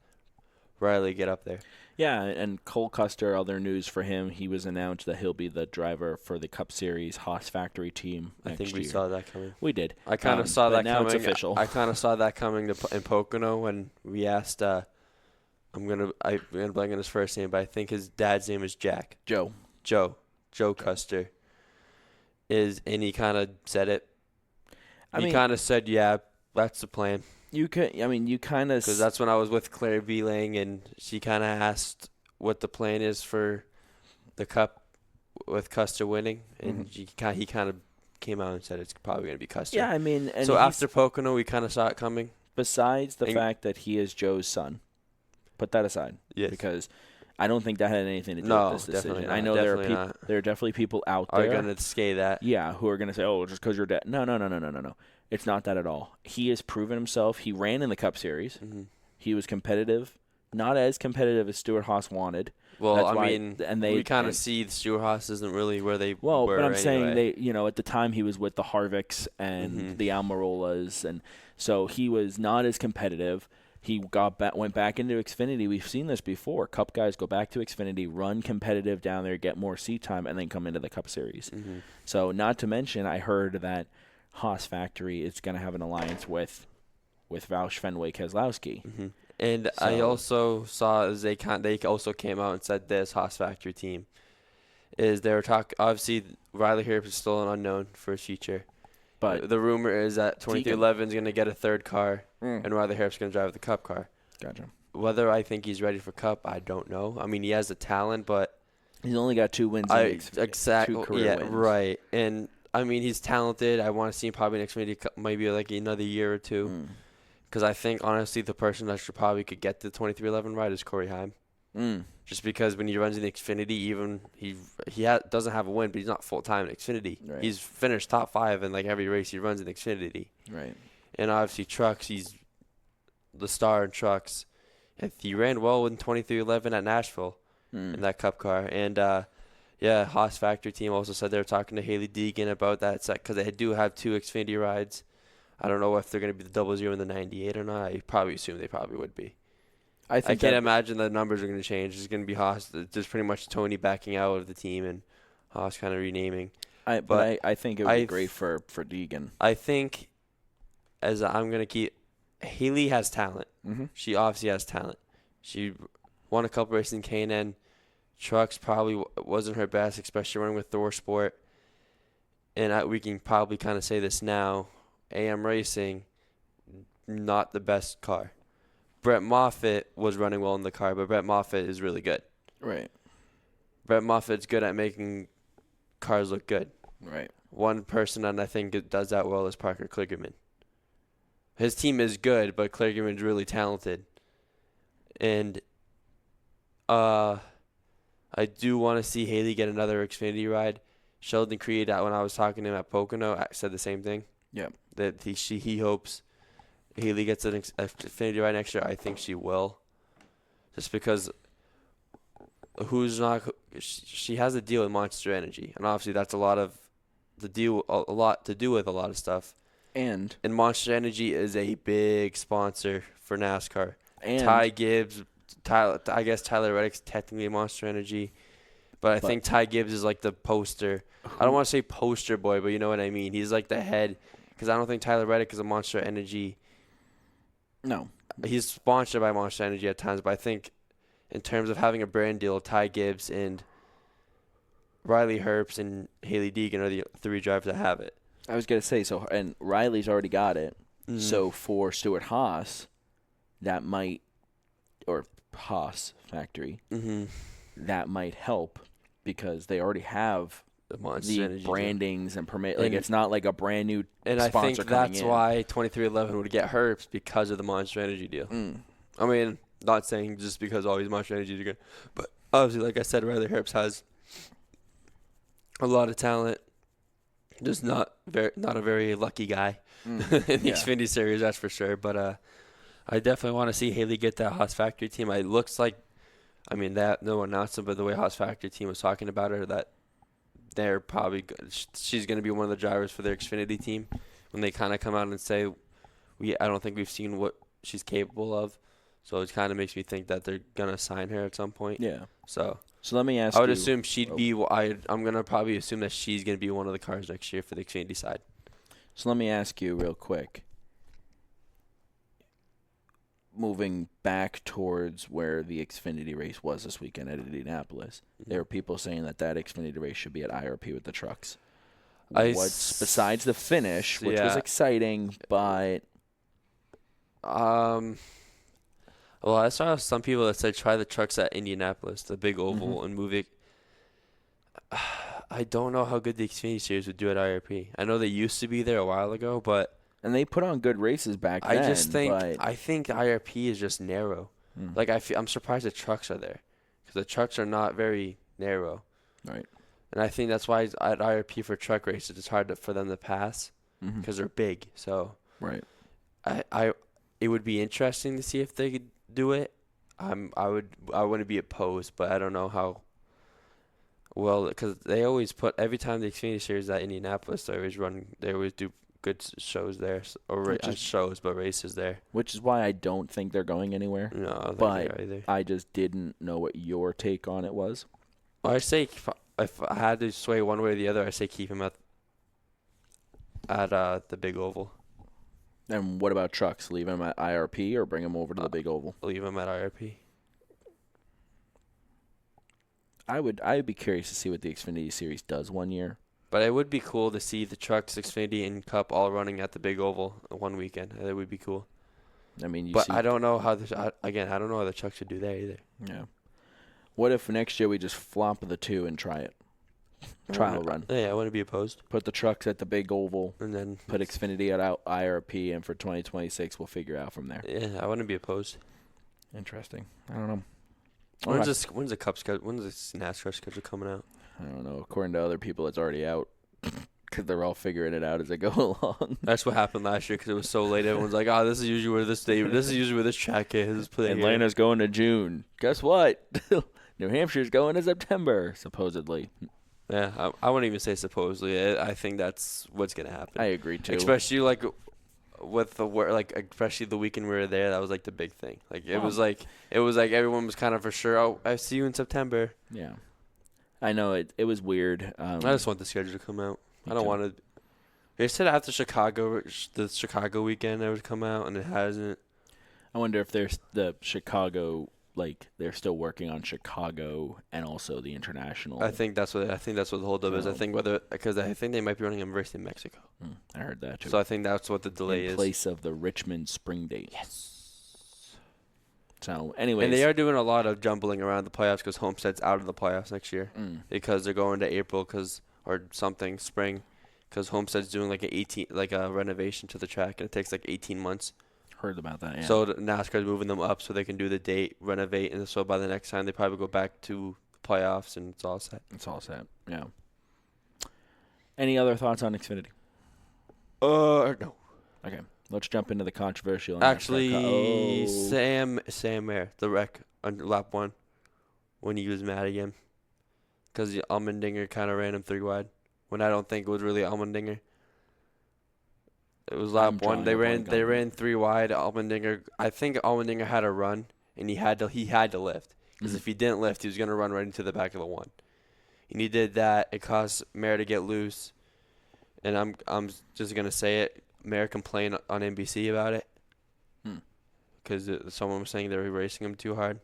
Riley get up there. Yeah, and Cole Custer, other news for him, he was announced that he'll be the driver for the Cup Series Haas Factory team next year. I think we saw that coming. We did. I kind of saw that now coming. It's official. I kind of saw that coming in Pocono when we asked. I'm gonna blank on his first name, but I think his dad's name is Jack. Joe Custer. And he kind of said it. He kind of said, "Yeah, that's the plan." You kind of because that's when I was with Claire V. Lang, and she kind of asked what the plan is for the Cup with Custer winning, and he kind of came out and said it's probably going to be Custer. Yeah, and so after Pocono, we kind of saw it coming. Besides the fact that he is Joe's son, put that aside. Yes. Because I don't think that had anything to do No, with this decision. definitely not. I know there are definitely people out Are there going to say that? yeah, who are going to say, oh, just because you're dead. No, no, no, no, no, no, no. It's not that at all. He has proven himself. He ran in the Cup Series. Mm-hmm. He was competitive, not as competitive as Stewart Haas wanted. Well, That's I why, mean, we kind of see the Stewart Haas isn't really where they were but I'm anyway. saying at the time he was with the Harvicks and the Almirolas, and so he was not as competitive. He went back into Xfinity. We've seen this before. Cup guys go back to Xfinity, run competitive down there, get more seat time, and then come into the Cup Series. Mm-hmm. So not to mention, I heard that Haas Factory is going to have an alliance with Roush Fenway Keselowski. Mm-hmm. And I also saw they also came out and said this Haas Factory team is they were talking. Obviously, Riley Herbst is still an unknown for his future. But the rumor is that 2311 is going to get a third car, and Riley Herbst is going to drive the Cup car. Gotcha. Whether I think he's ready for Cup, I don't know. I mean, he has the talent, but he's only got 2 wins. Exactly. 2 career wins. Right. And I mean, he's talented. I want to see him probably next maybe like another year or two. Because I think honestly, the person that could get the 2311 ride is Corey Heim. Just because when he runs in Xfinity, even he doesn't have a win, but he's not full time in Xfinity. Right. He's finished top 5 in like every race he runs in Xfinity. Right. And obviously trucks, he's the star in trucks. And he ran well in 2311 at Nashville in that Cup car. And Haas Factory team also said they were talking to Haley Deegan about that because they do have 2 Xfinity rides. I don't know if they're going to be the 00 and the 98 or not. I probably assume they probably would be. I can't imagine the numbers are going to change. It's going to be Haas. There's pretty much Tony backing out of the team and Haas kind of renaming. I think it would be great for Deegan. I think I'm going to keep – Haley has talent. Mm-hmm. She obviously has talent. She won a couple races in K&N. Trucks probably wasn't her best, especially running with Thor Sport. And we can probably kind of say this now. AM Racing, not the best car. Brett Moffitt was running well in the car, but Brett Moffitt is really good. Right. Brett Moffitt's good at making cars look good. Right. One person that I think does that well is Parker Kligerman. His team is good, but Kligerman's really talented. And I do want to see Haley get another Xfinity ride. Sheldon Creed, when I was talking to him at Pocono, said the same thing. Yeah. That he hopes Haley gets an Xfinity ride next year. I think she will. Just because she has a deal with Monster Energy, and obviously that's a lot to do with a lot of stuff. And Monster Energy is a big sponsor for NASCAR. And Ty Gibbs, I guess Tyler Reddick's technically Monster Energy, but I think Ty Gibbs is like the poster. I don't want to say poster boy, but you know what I mean. He's like the head, because I don't think Tyler Reddick is a Monster Energy. No. He's sponsored by Monster Energy at times, but I think in terms of having a brand deal, Ty Gibbs and Riley Herbst and Haley Deegan are the 3 drivers that have it. I was going to say, and Riley's already got it. Mm-hmm. So for Stewart Haas, that might, or Haas Factory, that might help because they already have the brandings and permit. Like, it's not like a brand new and sponsor I think that's why 2311 would get Herbst because of the Monster Energy deal. I mean, not saying just because all these Monster Energies are good, but obviously, like I said, Riley Herbst has a lot of talent. Just not a very lucky guy in the Xfinity Series, that's for sure. But I definitely want to see Haley get that Haas Factory team. It looks like, I mean, that no one announced it, but the way Haas Factory team was talking about her, that they're probably good. She's going to be one of the drivers for their Xfinity team when they kind of come out and say, I don't think we've seen what she's capable of. So it kind of makes me think that they're going to sign her at some point. Yeah. So let me ask you. I would assume she'd be – I'm going to probably assume that she's going to be one of the cars next year for the Xfinity side. So let me ask you real quick. Moving back towards where the Xfinity race was this weekend at Indianapolis, there were people saying that Xfinity race should be at IRP with the trucks. Besides the finish, which was exciting, but well, I saw some people that said try the trucks at Indianapolis, the big oval, and move it. I don't know how good the Xfinity Series would do at IRP. I know they used to be there a while ago, but and they put on good races back then. I think IRP is just narrow. Like I'm surprised the trucks are there, because the trucks are not very narrow. Right. And I think that's why at IRP for truck races, it's hard for them to pass because they're big. So Right. it would be interesting to see if they could do it. I wouldn't be opposed, but I don't know how. Well, because they always put every time the Xfinity Series at Indianapolis, they always do good shows there, shows, but races there. Which is why I don't think they're going anywhere. No, I don't think But they are either. I just didn't know what your take on it was. Well, I say if I had to sway one way or the other, I say keep him at the big oval. And what about trucks? Leave him at IRP or bring him over to the big oval? Leave him at IRP. I'd be curious to see what the Xfinity Series does one year. But it would be cool to see the trucks, Xfinity, and Cup all running at the big oval one weekend. That would be cool. I mean, I don't know how I don't know how the trucks should do that either. Yeah. What if next year we just flop the two and try it? Trial run. Yeah, I wouldn't be opposed. Put the trucks at the big oval, And then put Xfinity at IRP, and for 2026 we'll figure out from there. yeah, I wouldn't be opposed. Interesting. I don't know. When's the Cup schedule? When's the NASCAR schedule coming out? I don't know. According to other people, it's already out because they're all figuring it out as they go along. That's what happened last year because it was so late. Everyone's like, "Oh, this is usually where this track is." Atlanta's going to June. Guess what? New Hampshire's going to September, supposedly. Yeah, I wouldn't even say supposedly. I think that's what's gonna happen. I agree too. Especially with especially the weekend we were there, that was like the big thing. It was like everyone was kind of for sure. Oh, I see you in September. Yeah, I know it was weird. I just want the schedule to come out. I don't want to. They said after the Chicago weekend, it would come out, and it hasn't. I wonder if there's the Chicago. They're still working on Chicago and also the international. I think that's what the holdup is. I think because I think they might be running a race in Mexico. I heard that too. So I think that's what the delay is. In place of the Richmond spring date. Yes. So, anyways. And they are doing a lot of jumbling around the playoffs because Homestead's out of the playoffs next year because they're going to April or spring because Homestead's doing like a renovation to the track and it takes 18 months. Heard about that, yeah. So NASCAR's moving them up so they can do the date, renovate, and so by the next time they probably go back to the playoffs and it's all set. It's all set, yeah. Any other thoughts on Xfinity? No. Okay, let's jump into the controversial. Actually, Sam Mayer, the wreck on lap 1, when he was mad again, because the Allmendinger kind of ran him 3 wide, when I don't think it was really Allmendinger. It was lap 1. They ran 3 wide. I think Allmendinger had a run, and he had to lift, because if he didn't lift, he was gonna run right into the back of the 1. And he did that. It caused Mayer to get loose. And I'm just gonna say it. Mayer complained on NBC about it because someone was saying they were racing him too hard.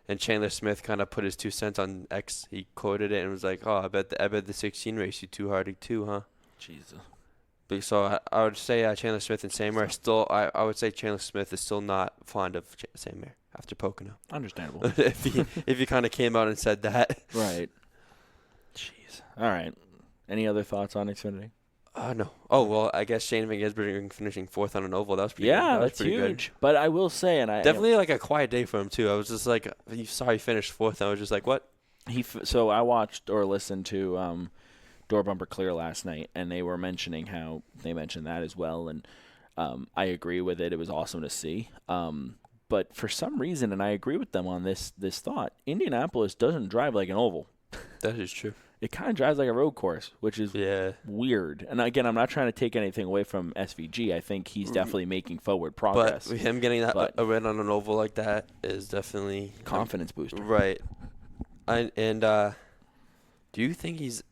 And Chandler Smith kind of put his 2 cents on X. He quoted it and was like, "Oh, I bet the 16 raced you too hard too, huh?" Jesus. So I would say Chandler Smith and Sam Mayer still. I would say Chandler Smith is still not fond of Sam Mayer after Pocono. Understandable. if he kind of came out and said that. Right. Jeez. All right. Any other thoughts on Xfinity? No. Oh, well, I guess Shane Van Gisbergen finishing 4th on an oval. That was pretty good. Yeah, that's huge. Good. But I will say, definitely a quiet day for him, too. I was just like, you saw he finished 4th, and I was just like, what? So I watched or listened to Door Bumper Clear last night, and they were mentioning how they mentioned that as well, and I agree with it. It was awesome to see. But for some reason, and I agree with them on this thought, Indianapolis doesn't drive like an oval. That is true. It kind of drives like a road course, which is weird. And again, I'm not trying to take anything away from SVG. I think he's definitely making forward progress. But him getting a win on an oval like that is definitely confidence booster. Right. Do you think he's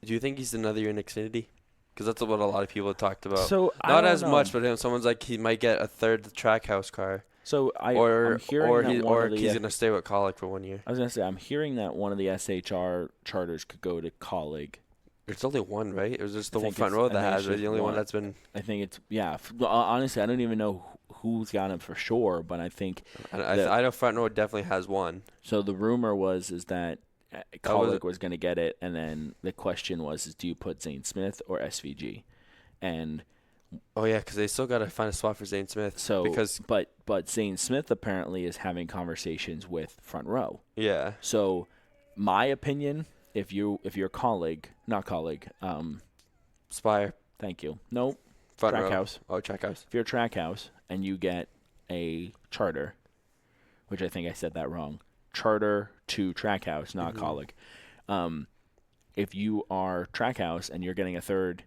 another year in Xfinity? Because that's what a lot of people have talked about. So not as much, but someone's like he might get a 3rd Trackhouse car. So I'm hearing he's gonna stay with Colleague for 1 year. I was gonna say I'm hearing that one of the SHR charters could go to Colleague. There's only one, right? It was just the one front row that has it. The only one that's been. I think it's honestly, I don't even know who's got him for sure, but I think I know front row definitely has one. So the rumor is that Colleague was going to get it, and then the question was, do you put Zane Smith or SVG? And oh yeah, because they still got to find a spot for Zane Smith. So but Zane Smith apparently is having conversations with front row. Yeah. So My opinion, if you're a colleague, not colleague, Spire. thank you. No, Front row. Trackhouse. Oh, Trackhouse. If you're a Trackhouse and you get a charter, which I think I said that wrong, charter to Trackhouse, not colleague. If you are Trackhouse and you're getting a third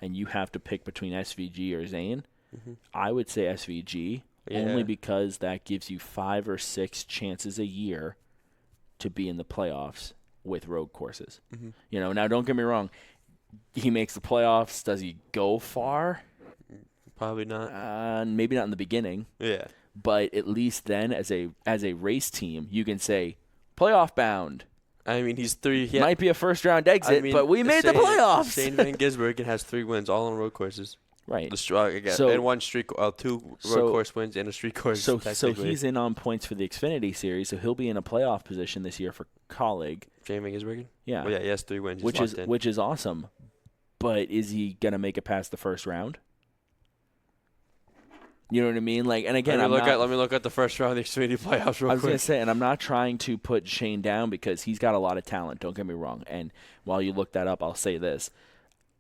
and you have to pick between SVG or Zane, I would say SVG only because that gives you 5 or 6 chances a year to be in the playoffs with road courses. You know, now don't get me wrong. He makes the playoffs. Does he go far? Probably not. Maybe not in the beginning. Yeah. But at least then, as a race team, you can say playoff bound. I mean, he's 3. Might be a first round exit, but we made the playoffs. Shane Van Gisbergen has 3 wins, all on road courses. Right. And one streak, 2 road course wins and a street course. So he's in on points for the Xfinity Series, so he'll be in a playoff position this year for colleague. Shane Van Gisbergen? Yeah. Well, yeah, he has 3 wins. Which is awesome. But is he gonna make it past the first round? You know what I mean? Like, and again, let me look at the first round of the Xfinity playoffs real quick. I was gonna say, and I'm not trying to put Shane down because he's got a lot of talent. Don't get me wrong. And while you look that up, I'll say this: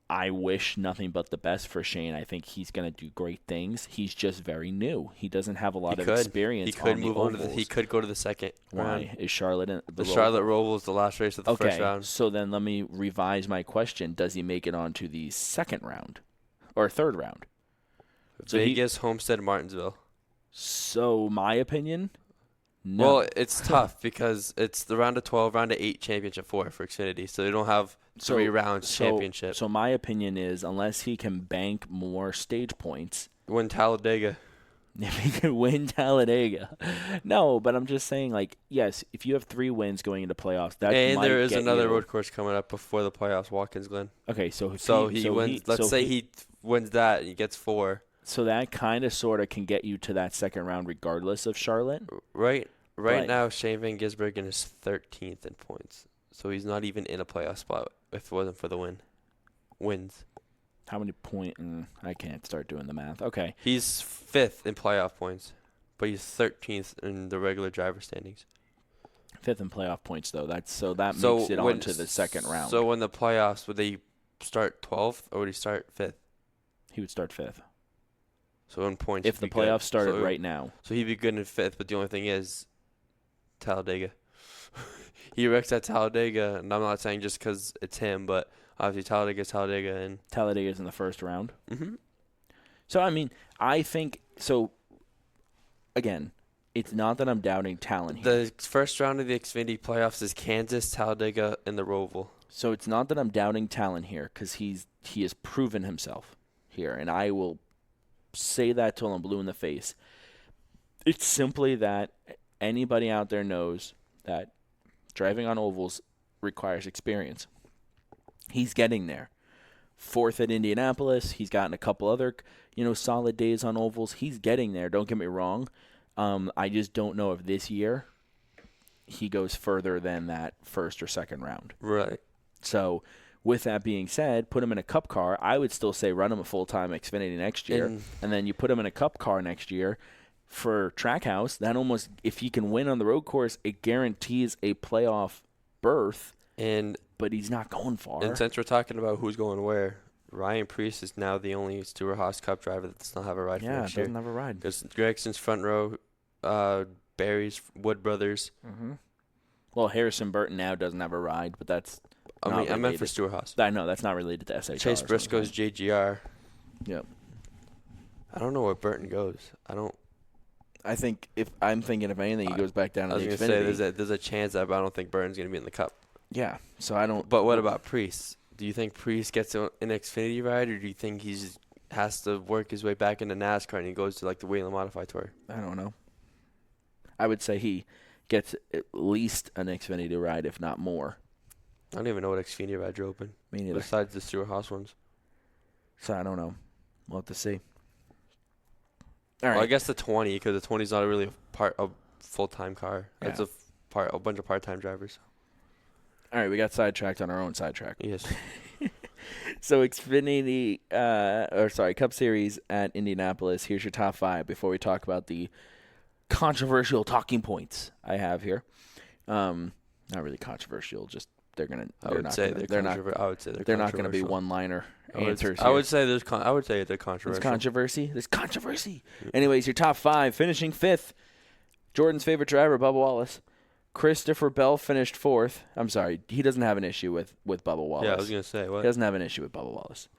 I wish nothing but the best for Shane. I think he's gonna do great things. He's just very new. He doesn't have a lot of experience. He could on move the on ovals. he could go to the second round. Why is Charlotte in the Charlotte Roval is the last race of the first round? So then let me revise my question: does he make it on to the second round or third round? Vegas, Homestead, Martinsville. So my opinion, no. Well, it's tough because it's the round of 12, round of 8 championship for Xfinity, so they don't have 3 rounds championship. So my opinion is, unless he can bank more stage points, win Talladega. If he can win Talladega, no. But I'm just saying, like, yes, if you have 3 wins going into playoffs, that and might there is get another you. road course coming up before the playoffs, Watkins Glen. Okay, so he wins. Let's say he wins that, and he gets 4. So that kind of sort of can get you to that second round regardless of Charlotte. Right now, Shane Van Gisbergen is 13th in points. So he's not even in a playoff spot if it wasn't for the wins. How many points? I can't start doing the math. Okay. He's 5th in playoff points, but he's 13th in the regular driver standings. 5th in playoff points, though. That makes it on to the second round. So when the playoffs, would they start 12th or would he start 5th? He would start 5th. So in points, if the playoffs started right now. So he'd be good in 5th, but the only thing is Talladega. He wrecks at Talladega, and I'm not saying just because it's him, but obviously Talladega. And Talladega's in the first round. Mm-hmm. So, I mean, I think – so, again, it's not that I'm doubting talent here. The first round of the Xfinity playoffs is Kansas, Talladega, and the Roval. So it's not that I'm doubting talent here because he has proven himself here, and I will – say that till I'm blue in the face. It's simply that anybody out there knows that driving on ovals requires experience. He's getting there. 4th at Indianapolis. He's gotten a couple other, solid days on ovals. He's getting there. Don't get me wrong. I just don't know if this year he goes further than that first or second round. Right. So with that being said, put him in a cup car. I would still say run him a full-time Xfinity next year. And then you put him in a cup car next year for Trackhouse. That almost, if he can win on the road course, it guarantees a playoff berth. But he's not going far. And since we're talking about who's going where, Ryan Preece is now the only Stewart-Haas Cup driver that does not have a ride for next year. Yeah, doesn't have a ride. Because Gregson's front row, Barry's Wood Brothers. Mm-hmm. Well, Harrison Burton now doesn't have a ride, but that's I meant for Stewart-Haas. I know, that's not related to SHR. Chase Briscoe's JGR. Yep. I don't know where Burton goes. I think if anything, he goes back down to the Xfinity. I was going to say there's a chance that, but I don't think Burton's going to be in the Cup. Yeah, so I don't. But what about Preece? Do you think Preece gets an Xfinity ride, or do you think he has to work his way back into NASCAR and he goes to like the Whelen Modified Tour? I don't know. I would say he gets at least an Xfinity ride, if not more. I don't even know what Xfinity rides are open. Me neither. Besides the Stewart-Haas ones. So I don't know. We'll have to see. All right. Well, I guess the 20, because the 20 is not really a full-time car. Yeah. It's a bunch of part-time drivers. All right, we got sidetracked on our own sidetrack. Yes. So Xfinity, Cup Series at Indianapolis. Here's your top 5 before we talk about the controversial talking points I have here. Not really controversial. Just they're not I would say they're not going to be one-liner answers I here. would say I would say they're controversial. There's controversy. Anyways, your top 5, finishing 5th. Jordan's favorite driver, Bubba Wallace. Christopher Bell finished 4th. I'm sorry, he doesn't have an issue with Bubba Wallace. Yeah, I was gonna say what. He doesn't have an issue with Bubba Wallace.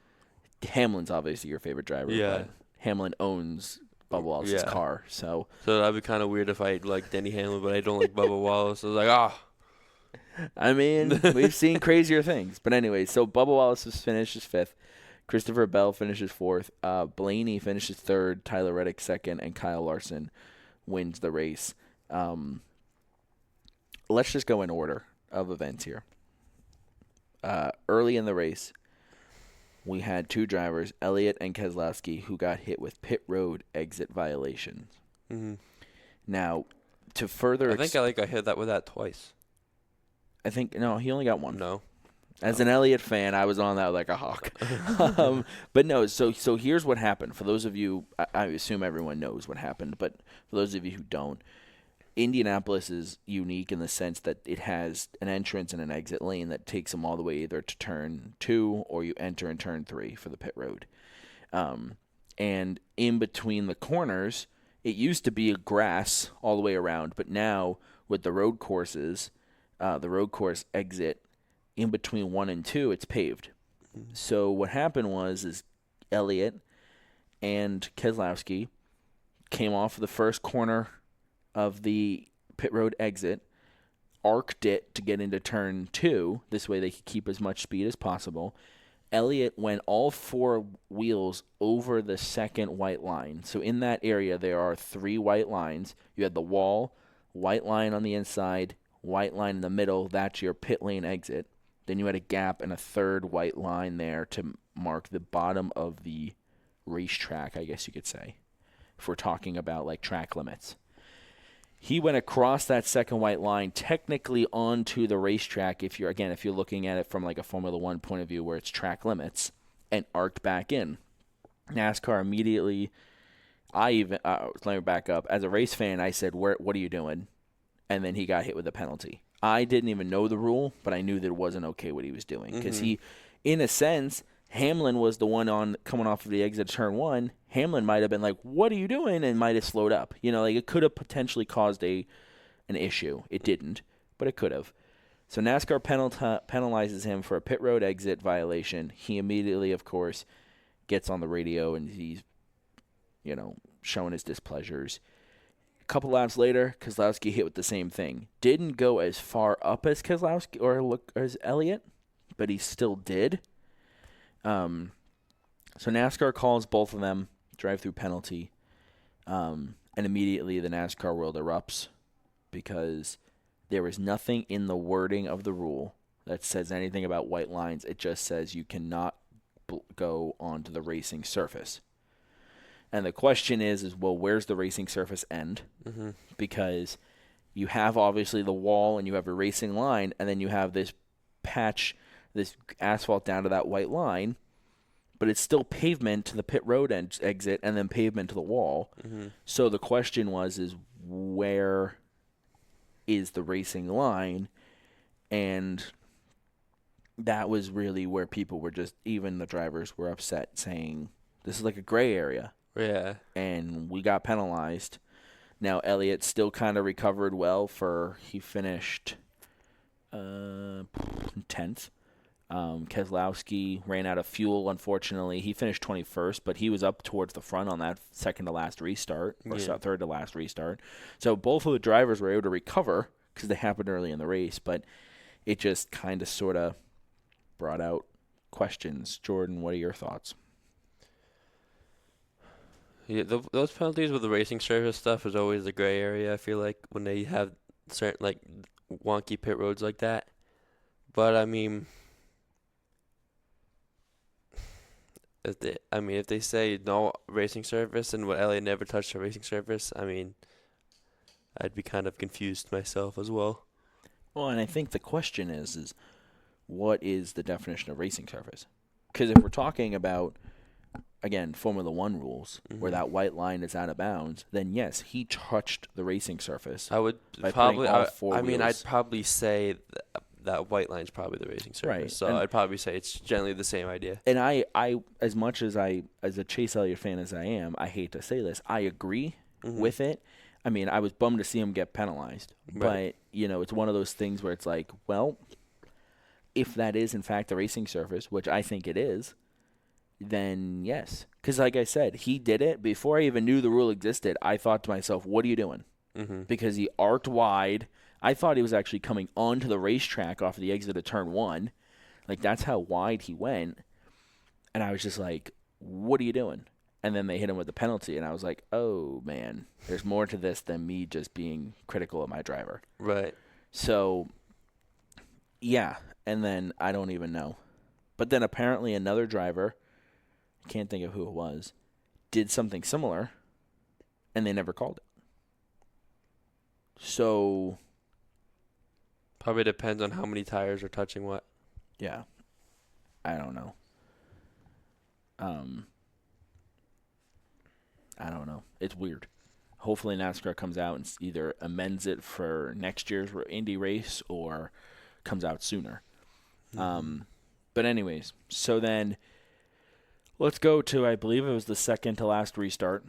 Hamlin's obviously your favorite driver. Yeah. But Hamlin owns Bubba Wallace's car, so that'd be kind of weird if I like Denny Hamlin, but I don't like Bubba Wallace. I was like, I mean, we've seen crazier things. But anyway, so Bubba Wallace finishes 5th. Christopher Bell finishes 4th. Blaney finishes 3rd. Tyler Reddick 2nd. And Kyle Larson wins the race. Let's just go in order of events here. Early in the race, we had 2 drivers, Elliott and Keselowski, who got hit with pit road exit violations. mm-hmm. Now, to further... I think I hit that with that twice. No, he only got 1. No. As an Elliott fan, I was on that like a hawk. But no, so here's what happened. For those of you, I assume everyone knows what happened, but for those of you who don't, Indianapolis is unique in the sense that it has an entrance and an exit lane that takes them all the way either to turn 2 or you enter in turn 3 for the pit road. And in between the corners, it used to be grass all the way around, but now with the road courses, the road course exit, in between 1 and 2, it's paved. Mm-hmm. So what happened is Elliott and Keselowski came off the first corner of the pit road exit, arced it to get into turn 2. This way they could keep as much speed as possible. Elliott went all 4 wheels over the second white line. So in that area, there are 3 white lines. You had the wall, white line on the inside, white line in the middle. That's your pit lane exit. Then you had a gap and a 3rd white line there to mark the bottom of the racetrack, I guess you could say, if we're talking about like track limits. He went across that second white line, technically onto the racetrack, if you're looking at it from like a Formula One point of view where it's track limits, and arced back in. NASCAR immediately, let me back up. As a race fan, I said, what are you doing? And then he got hit with a penalty. I didn't even know the rule, but I knew that it wasn't okay what he was doing. Because he, in a sense, Hamlin was the one coming off of the exit of turn 1. Hamlin might have been like, what are you doing? And might have slowed up. It could have potentially caused an issue. It didn't, but it could have. So NASCAR penalizes him for a pit road exit violation. He immediately, of course, gets on the radio and he's, showing his displeasures. A couple laps later, Keselowski hit with the same thing. Didn't go as far up as Keselowski or as Elliott, but he still did. So NASCAR calls both of them drive-through penalty, and immediately the NASCAR world erupts because there is nothing in the wording of the rule that says anything about white lines. It just says you cannot go onto the racing surface. And the question is, well, where's the racing surface end? Mm-hmm. Because you have obviously the wall and you have a racing line, and then you have this patch, this asphalt down to that white line, but it's still pavement to the pit road exit and then pavement to the wall. Mm-hmm. So the question is where is the racing line? And that was really where people were even the drivers were upset, saying, this is like a gray area. Yeah. And we got penalized. Now, Elliott still kind of recovered well he finished 10th. Keselowski ran out of fuel, unfortunately. He finished 21st, but he was up towards the front on that second-to-last restart, or third-to-last restart. So both of the drivers were able to recover because they happened early in the race, but it just kind of sort of brought out questions. Jordan, what are your thoughts? Yeah, those penalties with the racing surface stuff is always the gray area, I feel like, when they have certain, like, wonky pit roads like that. But, I mean, if they say no racing surface and what Elliott never touched a racing surface, I mean, I'd be kind of confused myself as well. Well, and I think the question is what is the definition of racing surface? Because if we're talking about again, Formula One rules, where that white line is out of bounds, then yes, he touched the racing surface. I would by probably. putting all four I mean, wheels. I'd probably say that white line's probably the racing surface. Right. So And I'd probably say it's generally the same idea. And I, as much as as a Chase Elliott fan as I am, I hate to say this, I agree with it. I mean, I was bummed to see him get penalized, Right. but it's one of those things where it's like, well, if that is in fact the racing surface, which I think it is, then yes, because like I said, he did it before I even knew the rule existed. I thought to myself, what are you doing? Because he arced wide. I thought he was actually coming onto the racetrack off of the exit of turn 1. Like, that's how wide he went. And I was just like, what are you doing? And then they hit him with the penalty, and I was like, oh, man, there's more to this than me just being critical of my driver. Right. So, yeah, and then I don't even know. But then apparently another driver, I can't think of who it was, did something similar, and they never called it. So, Probably depends on how many tires are touching what. yeah, I don't know. I don't know. It's weird. Hopefully NASCAR comes out and either amends it for next year's Indy race or comes out sooner. But anyways, so then let's go to, I believe it was the second to last restart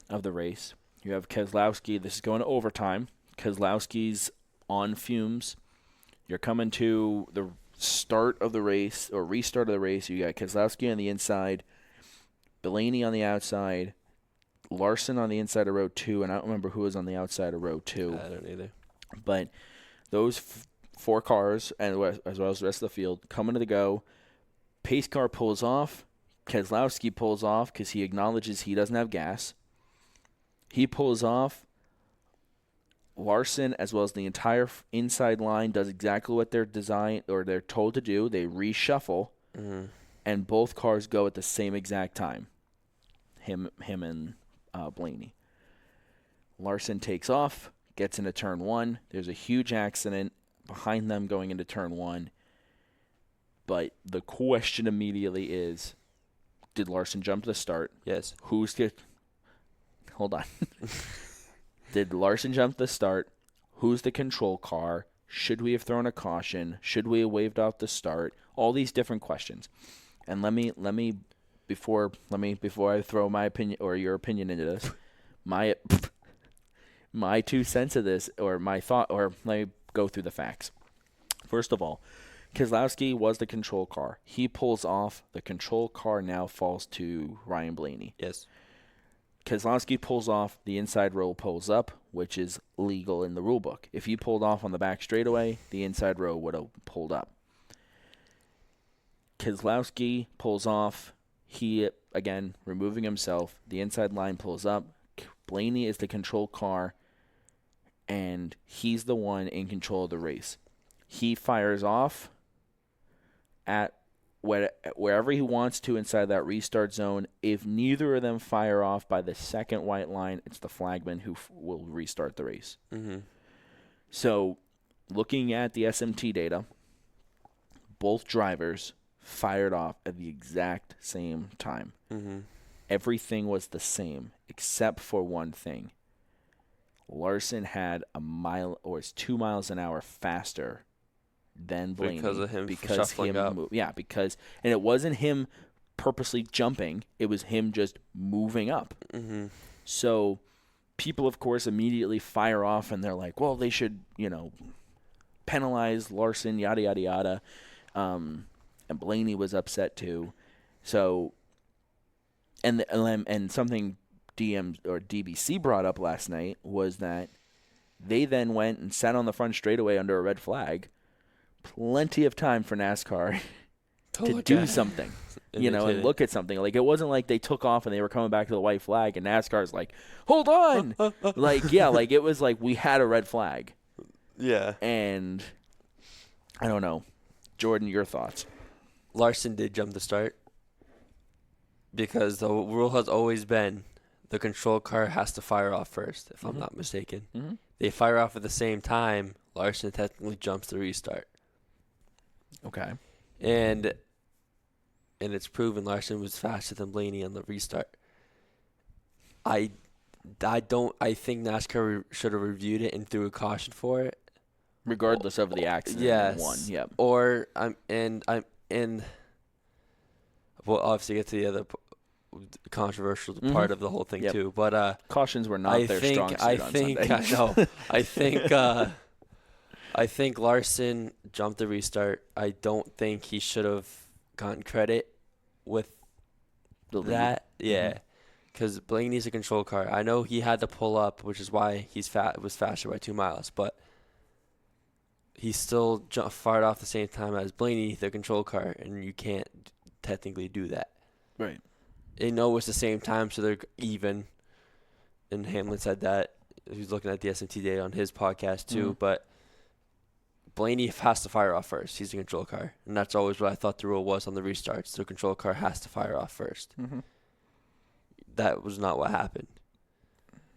of the race. You have Keselowski. This is going to overtime. Keselowski's on fumes. You're coming to the start of the race or restart of the race. You got Keselowski on the inside, Blaney on the outside, Larson on the inside of row 2, and I don't remember who was on the outside of row 2. I don't either. But those 4 cars, and as well as the rest of the field, coming to the go. Pace car pulls off. Keselowski pulls off because he acknowledges he doesn't have gas. He pulls off. Larson, as well as the entire inside line, does exactly what they're designed or they're told to do. They reshuffle, and both cars go at the same exact time. Him and Blaney. Larson takes off, gets into turn 1. There's a huge accident behind them going into turn 1. But the question immediately is, did Larson jump the start? Yes. Hold on. Did Larson jump the start? Who's the control car? Should we have thrown a caution? Should we have waved off the start? All these different questions. And let me before I throw my opinion or your opinion into this, my 2 cents of this or my thought, or let me go through the facts. First of all, Keselowski was the control car. He pulls off. The control car now falls to Ryan Blaney. Yes. Keselowski pulls off, the inside row pulls up, which is legal in the rule book. If he pulled off on the back straightaway, the inside row would have pulled up. Keselowski pulls off. He, again, removing himself. The inside line pulls up. Blaney is the control car, and he's the one in control of the race. He fires off at wherever he wants to inside that restart zone. If neither of them fire off by the second white line, it's the flagman who will restart the race. So, looking at the SMT data, both drivers fired off at the exact same time. Everything was the same except for one thing. Larson had a mile or 2 miles an hour faster than Blaney because of him shuffling up. Because and it wasn't him purposely jumping; it was him just moving up. So people, of course, immediately fire off, and they're like, "Well, they should, penalize Larson, yada yada yada." And Blaney was upset too. So, and something DBC brought up last night was that they then went and sat on the front straightaway under a red flag. Plenty of time for NASCAR to do something, and look at something. Like, it wasn't like they took off and they were coming back to the white flag, and NASCAR's like, hold on. It was like we had a red flag. Yeah. And I don't know. Jordan, your thoughts? Larson did jump the start because the rule has always been the control car has to fire off first, if I'm not mistaken. They fire off at the same time. Larson technically jumps the restart. Okay. And and it's proven Larson was faster than Blaney on the restart. I think NASCAR should have reviewed it and threw a caution for it, regardless of the accident. Yes. One. Yep. Or we'll obviously get to the other controversial part of the whole thing too. But cautions were not their strong suit on Sunday. I know. I think Larson jumped the restart. I don't think he should have gotten credit with that. Yeah. Because Blaney's a control car. I know he had to pull up, which is why was faster by 2 miles, but he still fired off the same time as Blaney, the control car, and you can't technically do that. Right. They know it's the same time, so they're even. And Hamlin said that. He was looking at the SMT data on his podcast too, but Blaney has to fire off first. He's the control car, and that's always what I thought the rule was on the restarts. The control car has to fire off first. Mm-hmm. That was not what happened.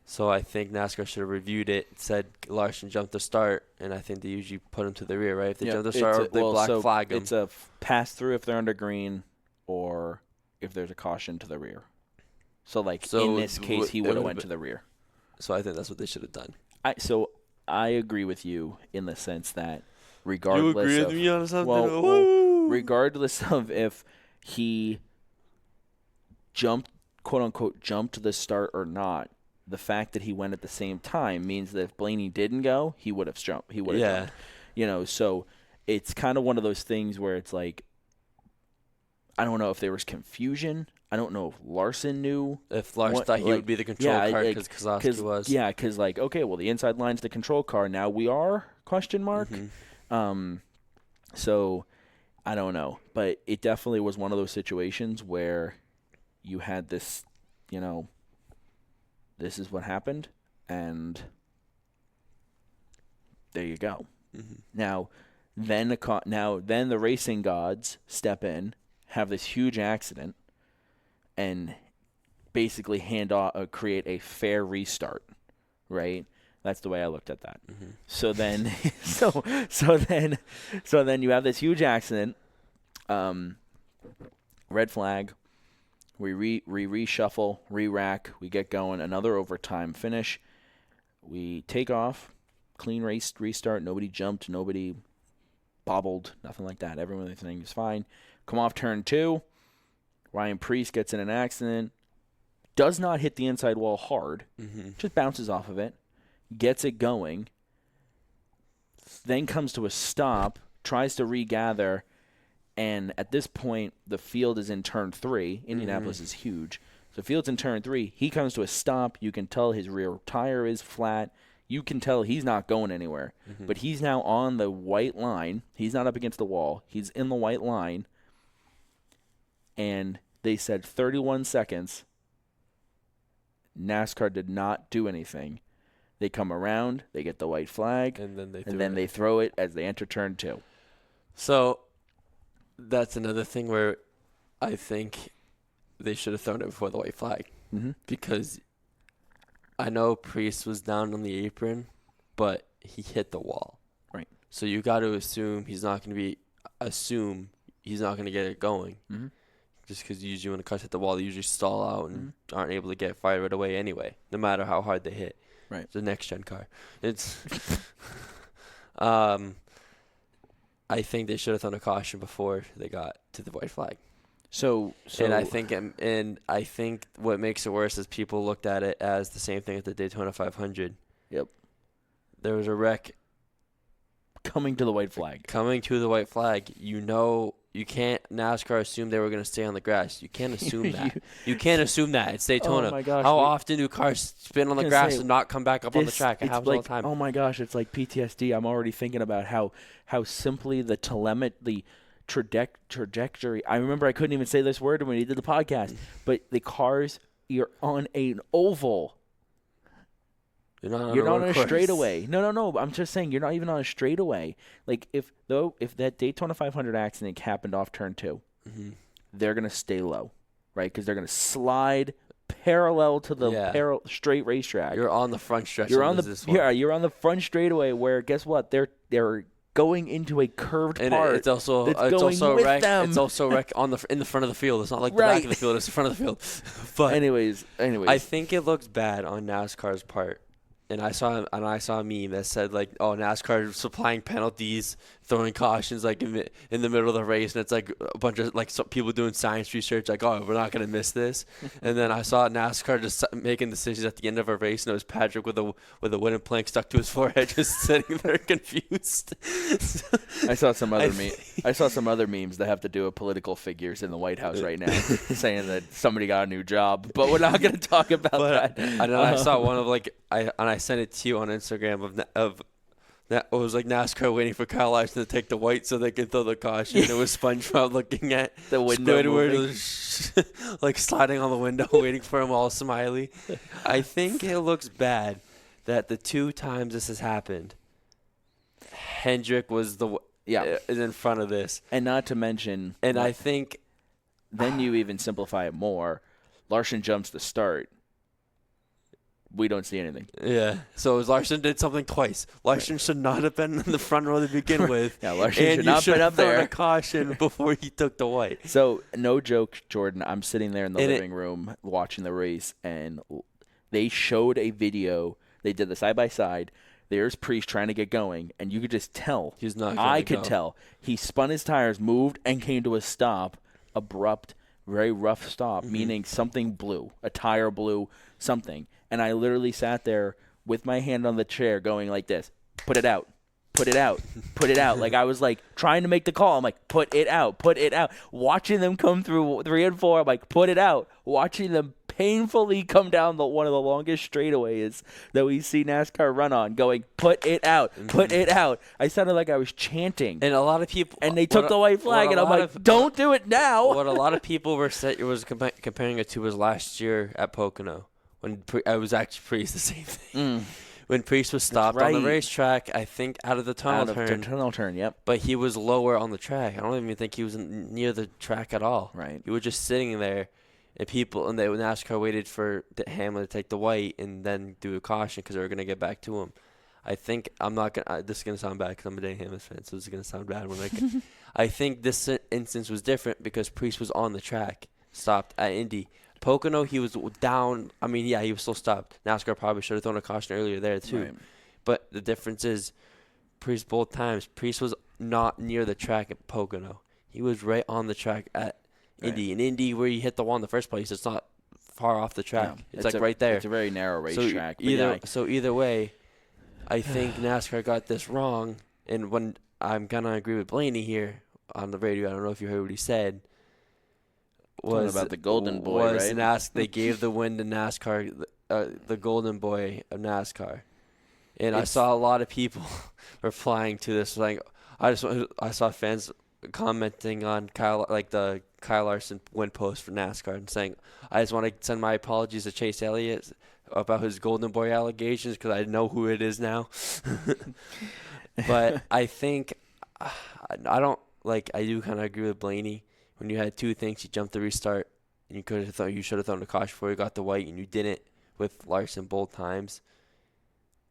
So I think NASCAR should have reviewed it, said Larson jumped the start, and I think they usually put him to the rear, right? If they jump the start, they flag him. It's a pass-through if they're under green or if there's a caution to the rear. So in this case, he would have went to the rear. So I think that's what they should have done. I agree with you in the sense that regardless you agree with me on something? Well, regardless of if he quote-unquote jumped the start or not, the fact that he went at the same time means that if Blaney didn't go, he would have jumped. He would have jumped. So it's kind of one of those things where it's like, I don't know if there was confusion. I don't know if Larson knew. If Larson thought he would be the control car because Kozlowski was. Yeah, because okay, well, the inside line's the control car. Now we are, ? So I don't know. But it definitely was one of those situations where you had this, this is what happened, and there you go. Mm-hmm. Now, then the racing gods step in, have this huge accident, and basically create a fair restart, right? That's the way I looked at that. Mm-hmm. So then, so then you have this huge accident, red flag. We reshuffle, re-rack, we get going, another overtime finish. We take off, clean race restart, nobody jumped, nobody bobbled, nothing like that. Everything is fine. Come off turn 2, Ryan Preece gets in an accident, does not hit the inside wall hard, just bounces off of it, gets it going, then comes to a stop, tries to regather, and at this point, the field is in turn 3. Indianapolis is huge. So field's in turn 3. He comes to a stop. You can tell his rear tire is flat. You can tell he's not going anywhere. But he's now on the white line. He's not up against the wall. He's in the white line. And they said 31 seconds. NASCAR did not do anything. They come around. They get the white flag. And then they throw it as they enter turn 2. So that's another thing where I think they should have thrown it before the white flag. Because I know Priest was down on the apron, but he hit the wall. Right. So you got to assume he's not going to get it going. Just because usually when the cars hit the wall, they usually stall out and aren't able to get fired right away anyway, no matter how hard they hit. Right. It's a next-gen car. It's I think they should have thrown a caution before they got to the white flag. So and I think what makes it worse is people looked at it as the same thing at the Daytona 500. Yep. There was a wreck coming to the white flag. You can't NASCAR assume they were going to stay on the grass. You can't assume that. You can't assume that. It's Daytona. Oh my gosh. How often do cars spin on the grass and not come back up on the track? It happens all the time. Oh my gosh, it's like PTSD. I'm already thinking about how simply the trajectory. I remember I couldn't even say this word when we did the podcast, but the cars, you're on an oval. You're not on a straightaway. No. I'm just saying you're not even on a straightaway. Like if that Daytona 500 accident happened off turn 2, they're gonna stay low, right? Because they're gonna slide parallel to the straight racetrack. You're on the front stretch. You're on the front straightaway. Where guess what? They're going into a curved And part. it's also that's it's going also with wreck. them. It's also wreck in the front of the field. It's not like the Right. back of the field. It's the front of the field. But anyways, I think it looks bad on NASCAR's part. And I saw a meme that said like, oh, NASCAR is supplying penalties, throwing cautions like in the middle of the race, and it's like a bunch of like some people doing science research like, oh, we're not gonna miss this. And then I saw NASCAR just making decisions at the end of a race, and it was Patrick with a wooden plank stuck to his forehead, just sitting there confused. I saw some other memes that have to do with political figures in the White House right now, saying that somebody got a new job, but we're not going to talk about that. I saw one of like I sent it to you on Instagram it was like NASCAR waiting for Kyle Larson to take the white so they could throw the caution. It was SpongeBob looking at the window, Squidward, like sliding on the window, waiting for him, all smiley. I think it looks bad that the 2 times this has happened, Hendrick was is in front of this, and not to mention, and I think then you even simplify it more. Larson jumps the start. We don't see anything. Yeah. So Larson did something twice. Larson should not have been in the front row to begin with. Yeah, Larson should not have been up there. A caution before he took the white. So, no joke, Jordan. I'm sitting there in the living room watching the race, and they showed a video. They did the side by side. There's Priest trying to get going, and you could just tell. He's not. I could tell. He spun his tires, moved, and came to a stop. Abrupt, very rough stop, meaning something blew. A tire blew, something. And I literally sat there with my hand on the chair going like this, put it out, put it out, put it out. Like I was like trying to make the call. I'm like, put it out, put it out. Watching them come through 3 and 4, I'm like, put it out. Watching them painfully come down one of the longest straightaways that we see NASCAR run on, going, put it out, put it out. I sounded like I was chanting. And a lot of people. And they took the white flag, and I'm like, don't do it now. What a lot of people were comparing it to was last year at Pocono. When I was actually Priest, the same thing. When Priest was stopped on the racetrack, I think out of the tunnel turn. Yep. But he was lower on the track. I don't even think he was near the track at all. Right. He was just sitting there, and NASCAR waited for Hamlin to take the white and then do a caution because they were going to get back to him. I think this is going to sound bad because I'm a Denny Hamlin fan, so this is going to sound bad I think this instance was different because Priest was on the track, stopped at Indy. Pocono, he was down. I mean, yeah, he was still stopped. NASCAR probably should have thrown a caution earlier there, too. Right. But the difference is Priest both times. Priest was not near the track at Pocono. He was right on the track at Indy. In Indy, where he hit the wall in the first place, it's not far off the track. Yeah, it's like right there. It's a very narrow racetrack. So either way, I think NASCAR got this wrong. And when I'm going to agree with Blaney here on the radio, I don't know if you heard what he said. Was about the golden boy, right? They gave the win to NASCAR, the golden boy of NASCAR, and I saw a lot of people replying to this. Like, I saw fans commenting on the Kyle Larson win post for NASCAR and saying, I just want to send my apologies to Chase Elliott about his golden boy allegations because I know who it is now. But I think I do kind of agree with Blaney. When you had 2 things, you jumped the restart, and you should have thrown the caution before you got the white, and you didn't with Larson both times.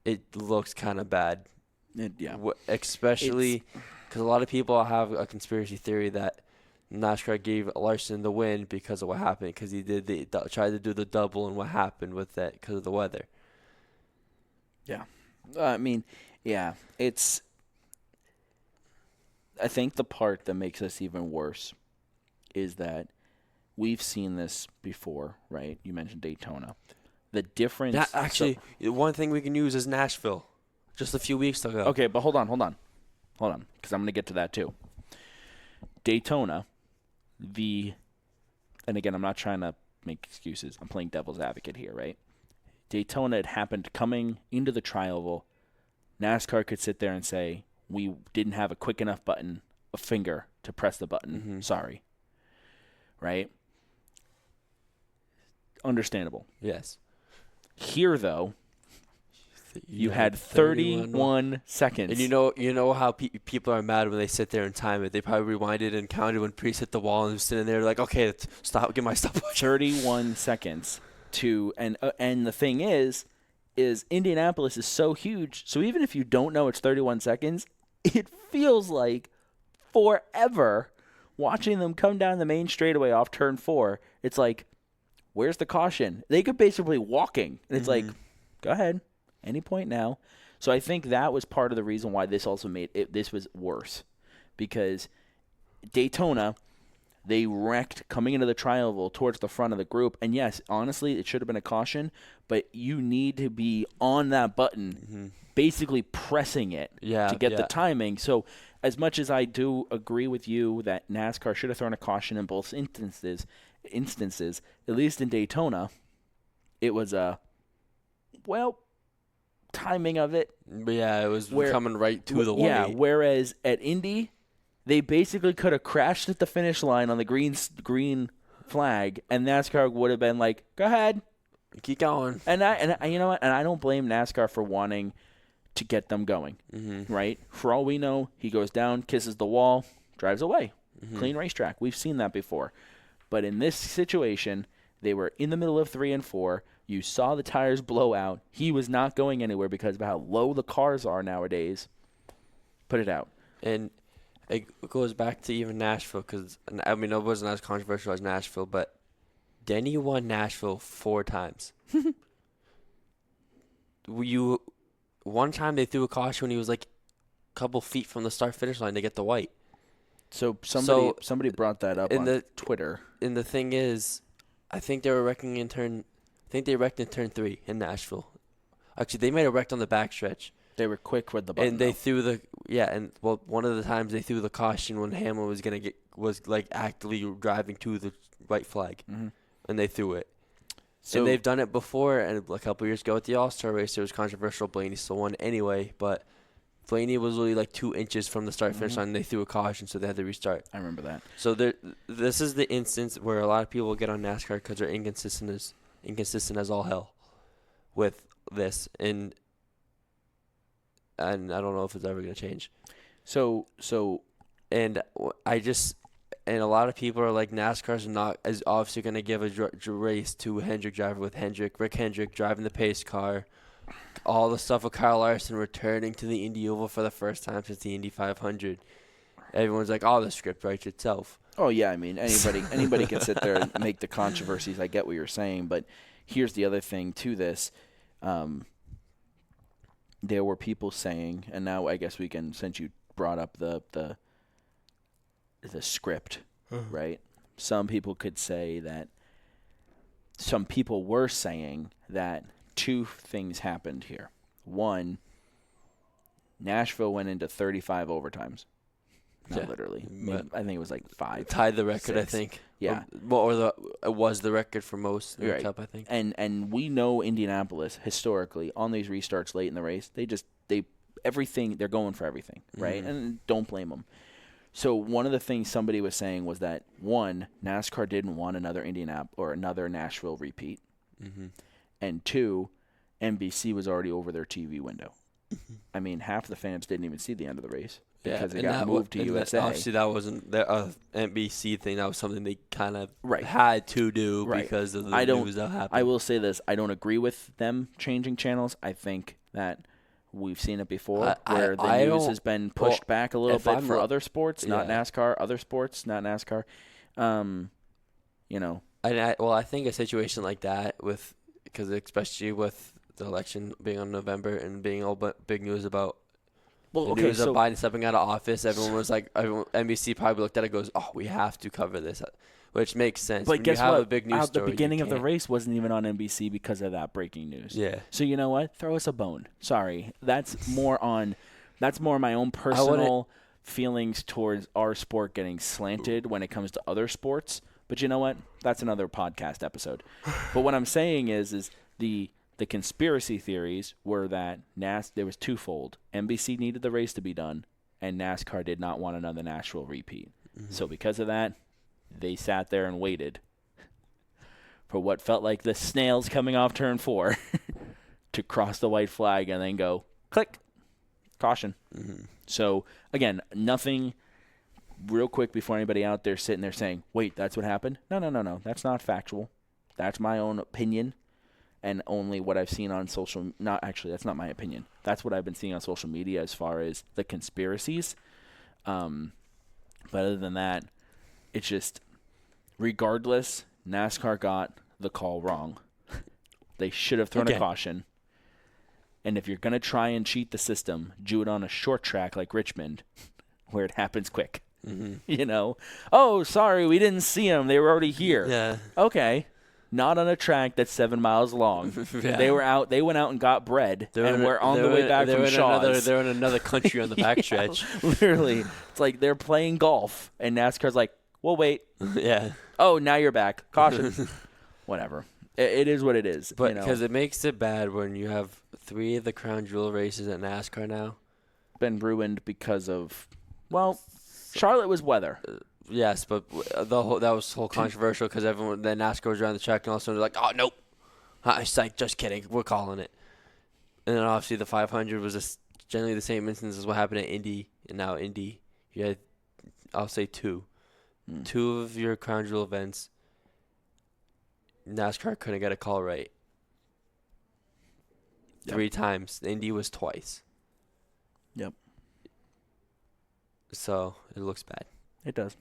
It looks kind of bad. Yeah. Especially because a lot of people have a conspiracy theory that NASCAR gave Larson the win because of what happened, because he tried to do the double and what happened with that because of the weather. Yeah. I mean, yeah, I think the part that makes this even worse is that we've seen this before, right? You mentioned Daytona. The difference... one thing we can use is Nashville, just a few weeks ago. Okay, but hold on, because I'm going to get to that too. Daytona, and again, I'm not trying to make excuses. I'm playing devil's advocate here, right? Daytona, it happened coming into the tri-oval. NASCAR could sit there and say, we didn't have a quick enough finger to press the button. Mm-hmm. Sorry. Right? Understandable. Yes. Here, though, you had 31 seconds. And you know how people are mad when they sit there and time it. They probably rewinded and counted when Priest hit the wall and was sitting there like, okay, stop, get my stopwatch. 31 seconds and the thing is Indianapolis is so huge. So even if you don't know it's 31 seconds, it feels like forever watching them come down the main straightaway off turn 4. It's like, where's the caution? They could basically walking. And it's like, go ahead, any point now. So I think that was part of the reason why this also made it. This was worse because Daytona, they wrecked coming into the triangle towards the front of the group. And yes, honestly, it should have been a caution, but you need to be on that button, basically pressing it to get the timing. So as much as I do agree with you that NASCAR should have thrown a caution in both instances, at least in Daytona, it was timing of it. Yeah, it was coming right to the 1-8. Yeah, whereas at Indy, they basically could have crashed at the finish line on the green flag, and NASCAR would have been like, "Go ahead, keep going." And I, you know what? And I don't blame NASCAR for wanting to get them going. Right? For all we know, he goes down, kisses the wall, drives away. Clean racetrack. We've seen that before. But in this situation, they were in the middle of 3 and 4. You saw the tires blow out. He was not going anywhere because of how low the cars are nowadays. Put it out. And it goes back to even Nashville because, I mean, it wasn't as controversial as Nashville, but Denny won Nashville 4 times. One time they threw a caution when he was like a couple feet from the start-finish line to get the white. So somebody brought that up on Twitter. And the thing is, I think they were wrecking in turn. I think they wrecked in turn 3 in Nashville. Actually, they might have wrecked on the backstretch. They were quick with the button. And they threw one of the times they threw the caution when Hamlin was like actively driving to the white flag, and they threw it. So, and they've done it before, and a couple years ago at the All-Star race, it was controversial. Blaney still won anyway, but Blaney was really like 2 inches from the start-finish line, and they threw a caution, so they had to restart. I remember that. So this is the instance where a lot of people get on NASCAR because they're inconsistent as all hell with this, and I don't know if it's ever going to change. And a lot of people are like, NASCAR's is obviously going to give a race to Hendrick driver with Rick Hendrick driving the pace car. All the stuff with Kyle Larson returning to the Indy Oval for the first time since the Indy 500. Everyone's like, the script writes itself. Oh, yeah. I mean, anybody can sit there and make the controversies. I get what you're saying. But here's the other thing to this. There were people saying, and now I guess we can, since you brought up the script, right? Some people could say that some people were saying that 2 things happened here. One, Nashville went into 35 overtimes. Not literally. I think it was like 5. Tied the record, 6. I think. Yeah. It was the record for most in the Cup, I think. And we know Indianapolis historically on these restarts late in the race, they're going for everything, right? And don't blame them. So one of the things somebody was saying was that, one, NASCAR didn't want another another Nashville repeat. And 2, NBC was already over their TV window. I mean, half the fans didn't even see the end of the race because it got moved to USA. Obviously, that wasn't the NBC thing. That was something they kind of had to do because of the news that happened. I will say this. I don't agree with them changing channels. I think that we've seen it before where the news has been pushed back a little bit for other sports, not NASCAR, other sports, not NASCAR. I think a situation like that because especially with the election being on November and being all big news about news of Biden stepping out of office, everyone was like, NBC probably looked at it and goes, we have to cover this, which makes sense. But guess what? A big news story, the beginning of the race wasn't even on NBC because of that breaking news. Yeah. So you know what? Throw us a bone. Sorry. That's more my own personal feelings towards our sport getting slanted when it comes to other sports. But you know what? That's another podcast episode. But what I'm saying is the conspiracy theories were that there was twofold. NBC needed the race to be done, and NASCAR did not want another Nashville repeat. So because of that, they sat there and waited for what felt like the snails coming off turn 4 to cross the white flag and then go, click, caution. So, again, nothing real quick before anybody out there sitting there saying, wait, that's what happened? No. That's not factual. That's my own opinion. and only what I've seen on social. Not actually, that's not my opinion. That's what I've been seeing on social media as far as the conspiracies. But other than that, it's just regardless. NASCAR got the call wrong. They should have thrown a caution. And if you're going to try and cheat the system, do it on a short track like Richmond, where it happens quick. Mm-hmm. Oh, sorry, we didn't see them. They were already here. Yeah. Okay. Not on a track that's 7 miles long. Yeah. They went out and got bread, and we're on the way back from Shaw's. They're in another country on the backstretch. Literally. It's like they're playing golf, and NASCAR's like, we'll wait. Yeah. Oh, now you're back. Caution. Whatever. It is what it is. But because it makes it bad when you have 3 of the crown jewel races at NASCAR now. Been ruined because of, Charlotte was weather. Yes, but that was whole controversial because everyone, then NASCAR was around the track and all of a sudden they're like, oh, nope. It's like, just kidding. We're calling it. And then obviously the 500 was generally the same instance as what happened at Indy. And now Indy, you had, I'll say 2. 2 of your crown jewel events, NASCAR couldn't get a call right. 3 times. Indy was twice. Yep. So it looks bad. It does.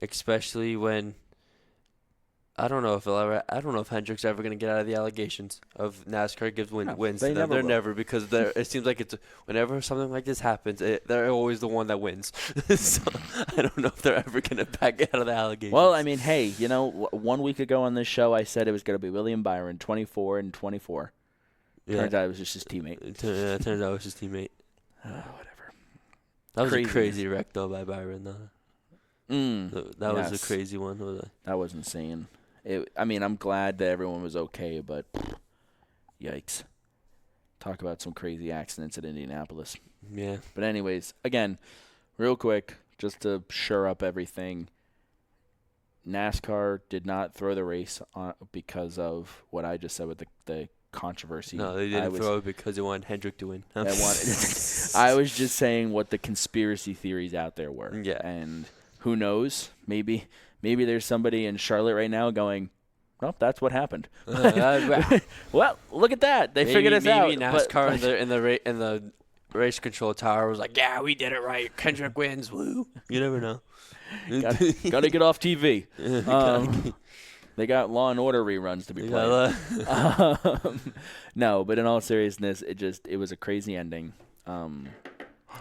Especially when I don't know if Hendrick's ever going to get out of the allegations of NASCAR gives wins to them. They're never, because it seems like it's whenever something like this happens, they're always the one that wins. So I don't know if they're ever going to back out of the allegations. Well, I mean, hey, 1 week ago on this show, I said it was going to be William Byron, 24 and 24. Yeah. Turns out it was just his teammate. Turns out it was his teammate. Whatever. That was a crazy wreck, though, by Byron, though. That was a crazy one. That was insane. I'm glad that everyone was okay, but yikes. Talk about some crazy accidents at Indianapolis. Yeah. But anyways, again, real quick, just to shore up everything, NASCAR did not throw the race because of what I just said with the controversy. No, they didn't throw it because they wanted Hendrick to win. I was just saying what the conspiracy theories out there were. Yeah. And who knows? Maybe there's somebody in Charlotte right now going, well, that's what happened. Well, look at that. They figured us out. Maybe NASCAR in the race control tower was like, yeah, we did it right. Kendrick wins. Woo. You never know. Got to get off TV. They got Law and Order reruns to be played. No, but in all seriousness, it was a crazy ending. And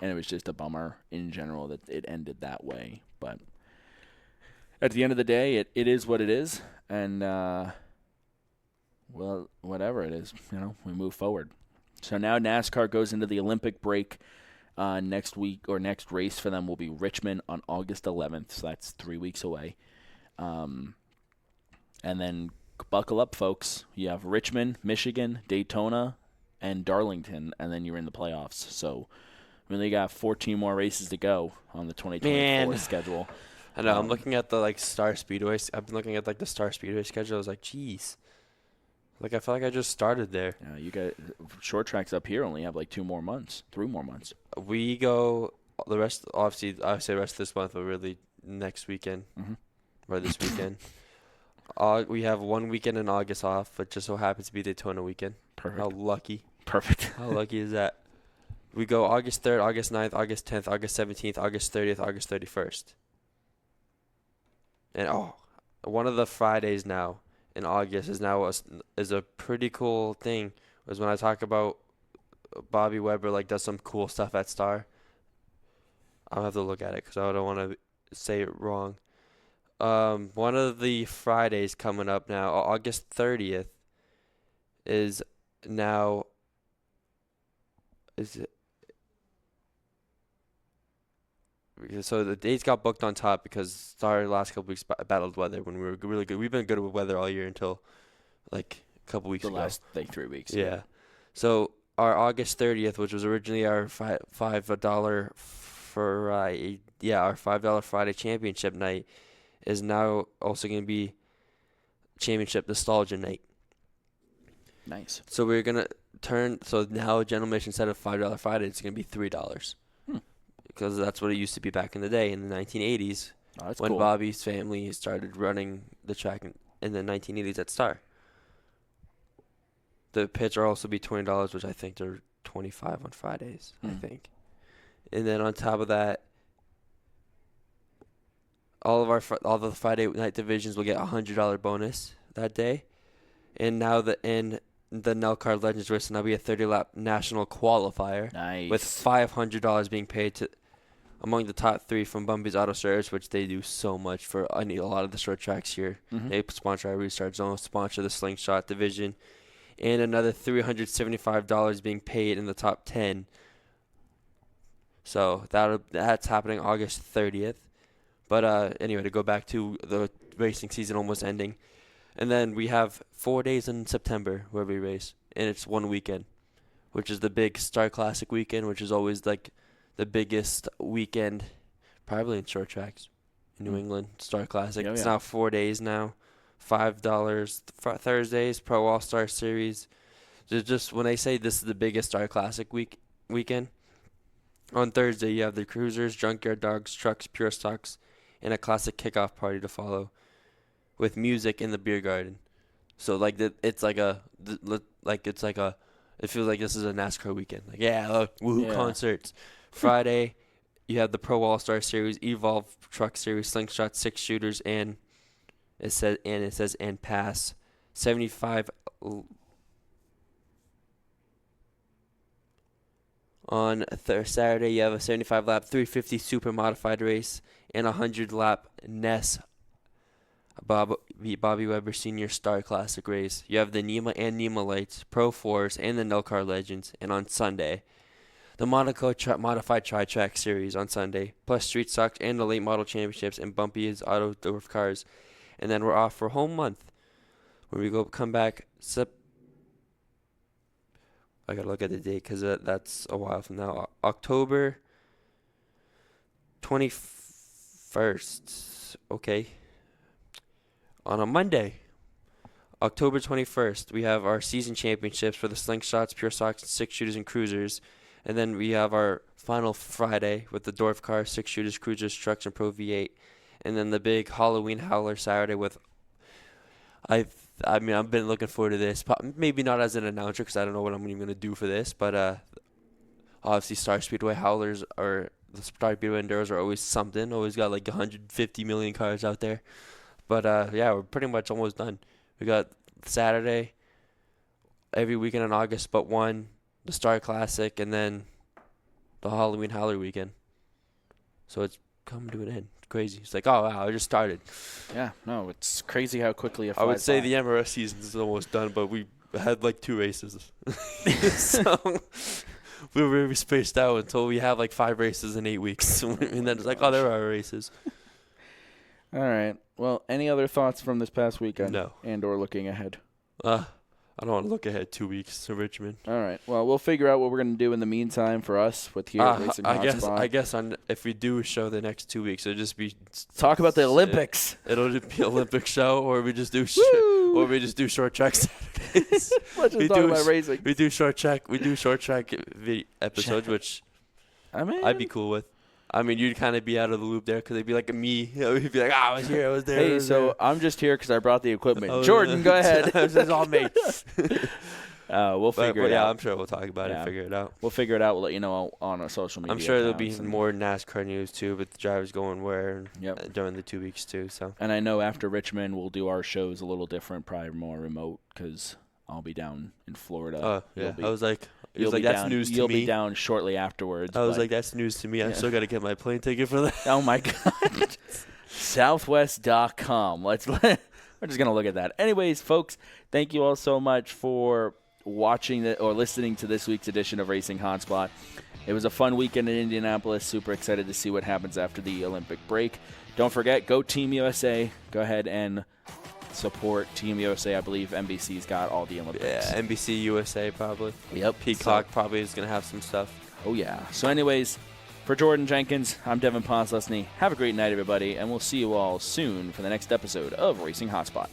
it was just a bummer in general that it ended that way. But at the end of the day, it is what it is. And, whatever it is, we move forward. So now NASCAR goes into the Olympic break next week, or next race for them will be Richmond on August 11th. So that's 3 weeks away. And then buckle up, folks. You have Richmond, Michigan, Daytona, and Darlington, and then you're in the playoffs. So we only got 14 more races to go on the 2024 schedule. I know. I'm looking at the Star Speedway. I've been looking at the Star Speedway schedule. I was like, geez. I feel like I just started there. Yeah, you got short tracks up here only have 3 more months. We go the rest. Obviously, I say rest of this month, but really next weekend, or this weekend. We have 1 weekend in August off, but just so happens to be Daytona weekend. Perfect. How lucky. Perfect. How lucky is that? We go August 3rd, August 9th, August 10th, August 17th, August 30th, August 31st. And one of the Fridays now in August is a pretty cool thing. Was when I talk about Bobby Webber does some cool stuff at Star. I'll have to look at it because I don't want to say it wrong. One of the Fridays coming up now, August 30th, is now. Is it? So the dates got booked on top because Star last couple weeks battled weather when we were really good. We've been good with weather all year until a couple weeks ago. The last 3 weeks. Yeah. So our August 30th, which was originally our $5 our $5 Friday championship night, is now also going to be championship nostalgia night. Nice. So we're going to so now general admission instead of $5 Friday, it's going to be $3. Because that's what it used to be back in the day in the 1980s when cool. Bobby's family started running the track in the 1980s at Star. The pits are also be $20, which I think they're $25 on Fridays. I think, and then on top of that, all the Friday night divisions will get a $100 bonus that day, and now the NASCAR Legends Race will now be a 30-lap national qualifier. Nice. With $500 being paid to among the top 3 from Bumpy's Auto Service, which they do so much for a lot of the short tracks here. They sponsor our Restart Zone, sponsor the Slingshot division, and another $375 being paid in the top 10. So that's happening August 30th. But anyway, to go back to the racing season almost ending. And then we have 4 days in September where we race, and it's one weekend, which is the big Star Classic weekend, which is always like the biggest weekend probably in short tracks in New England. Star Classic. It's now 4 days now. $5 Thursdays, Pro All-Star Series. Just when they say this is the biggest Star Classic weekend, on Thursday you have the Cruisers, Junkyard Dogs, Trucks, Pure Stocks, and a classic kickoff party to follow, with music in the beer garden. So it feels like this is a NASCAR weekend. Like, look, woohoo concerts. Friday, you have the Pro All-Star Series, Evolve Truck Series, Slingshot 6-shooters, and it says pass 75. On Saturday, you have a 75-lap 350 super modified race and a 100-lap NES Bobby Weber Senior Star Classic race. You have the NEMA and NEMA Lights, Pro 4s, and the NASCAR Legends. And on Sunday, the Monaco Modified Tri-Track Series on Sunday, plus Street Stocks and the Late Model Championships and Bumpy's Auto Dwarf Cars. And then we're off for a whole month. When we come back, I gotta look at the date because that's a while from now. October 21st. Okay. On a Monday, October 21st, we have our season championships for the Slingshots, Pure Stocks, 6-shooters, and Cruisers. And then we have our final Friday with the Dwarf Car, 6-shooters, Cruisers, Trucks, and Pro V8. And then the big Halloween Howler Saturday with... I've been looking forward to this. Maybe not as an announcer because I don't know what I'm even going to do for this. But obviously Star Speedway Howlers or the Star Speedway Enduros are always something. Always got like 150 million cars out there. But we're pretty much almost done. We got Saturday, every weekend in August but one, the Star Classic, and then the Halloween Howler weekend. So it's coming to an end. Crazy. It's like, oh, wow, I just started. Yeah, no, it's crazy how quickly it flies I would say by. the MRS season is almost done, but we had like 2 races. So we were really spaced out until we have like 5 races in 8 weeks. And then it's like, oh, there are races. All right. Well, any other thoughts from this past weekend? No. And or looking ahead? I don't want to look ahead 2 weeks to Richmond. All right. Well, we'll figure out what we're going to do in the meantime for us with here at Racing Hotspot. I guess if we do a show the next 2 weeks, it'll just be talk about the Olympics. It'll just be Olympic show, or we just do short track Saturdays. Let's just talk about racing. We do short track episodes, which I'd be cool with. I mean, you'd kind of be out of the loop there because they'd be like me. You'd be like, I was here, I was there. Hey, I'm just here because I brought the equipment. Jordan, go ahead. It's all me. We'll figure it out. Yeah, I'm sure we'll talk about it and figure it out. We'll figure it out. We'll let you know on our social media. I'm sure there'll be more NASCAR news, too, with the drivers going where during the 2 weeks, too. So. And I know after Richmond, we'll do our shows a little different, probably more remote because I'll be down in Florida. I was like... that's news to me. You'll be down shortly afterwards. I was like, that's news to me. I still got to get my plane ticket for that. Oh, my God. Southwest.com. We're just going to look at that. Anyways, folks, thank you all so much for watching or listening to this week's edition of Racing Hotspot. It was a fun weekend in Indianapolis. Super excited to see what happens after the Olympic break. Don't forget, go Team USA. Go ahead and support Team USA. I believe NBC's got all the Olympics. Yeah, NBC USA probably. Yep. Peacock probably is going to have some stuff. Oh, yeah. So anyways, for Jordan Jenkins, I'm Devin Ponslesny. Have a great night, everybody, and we'll see you all soon for the next episode of Racing Hotspot.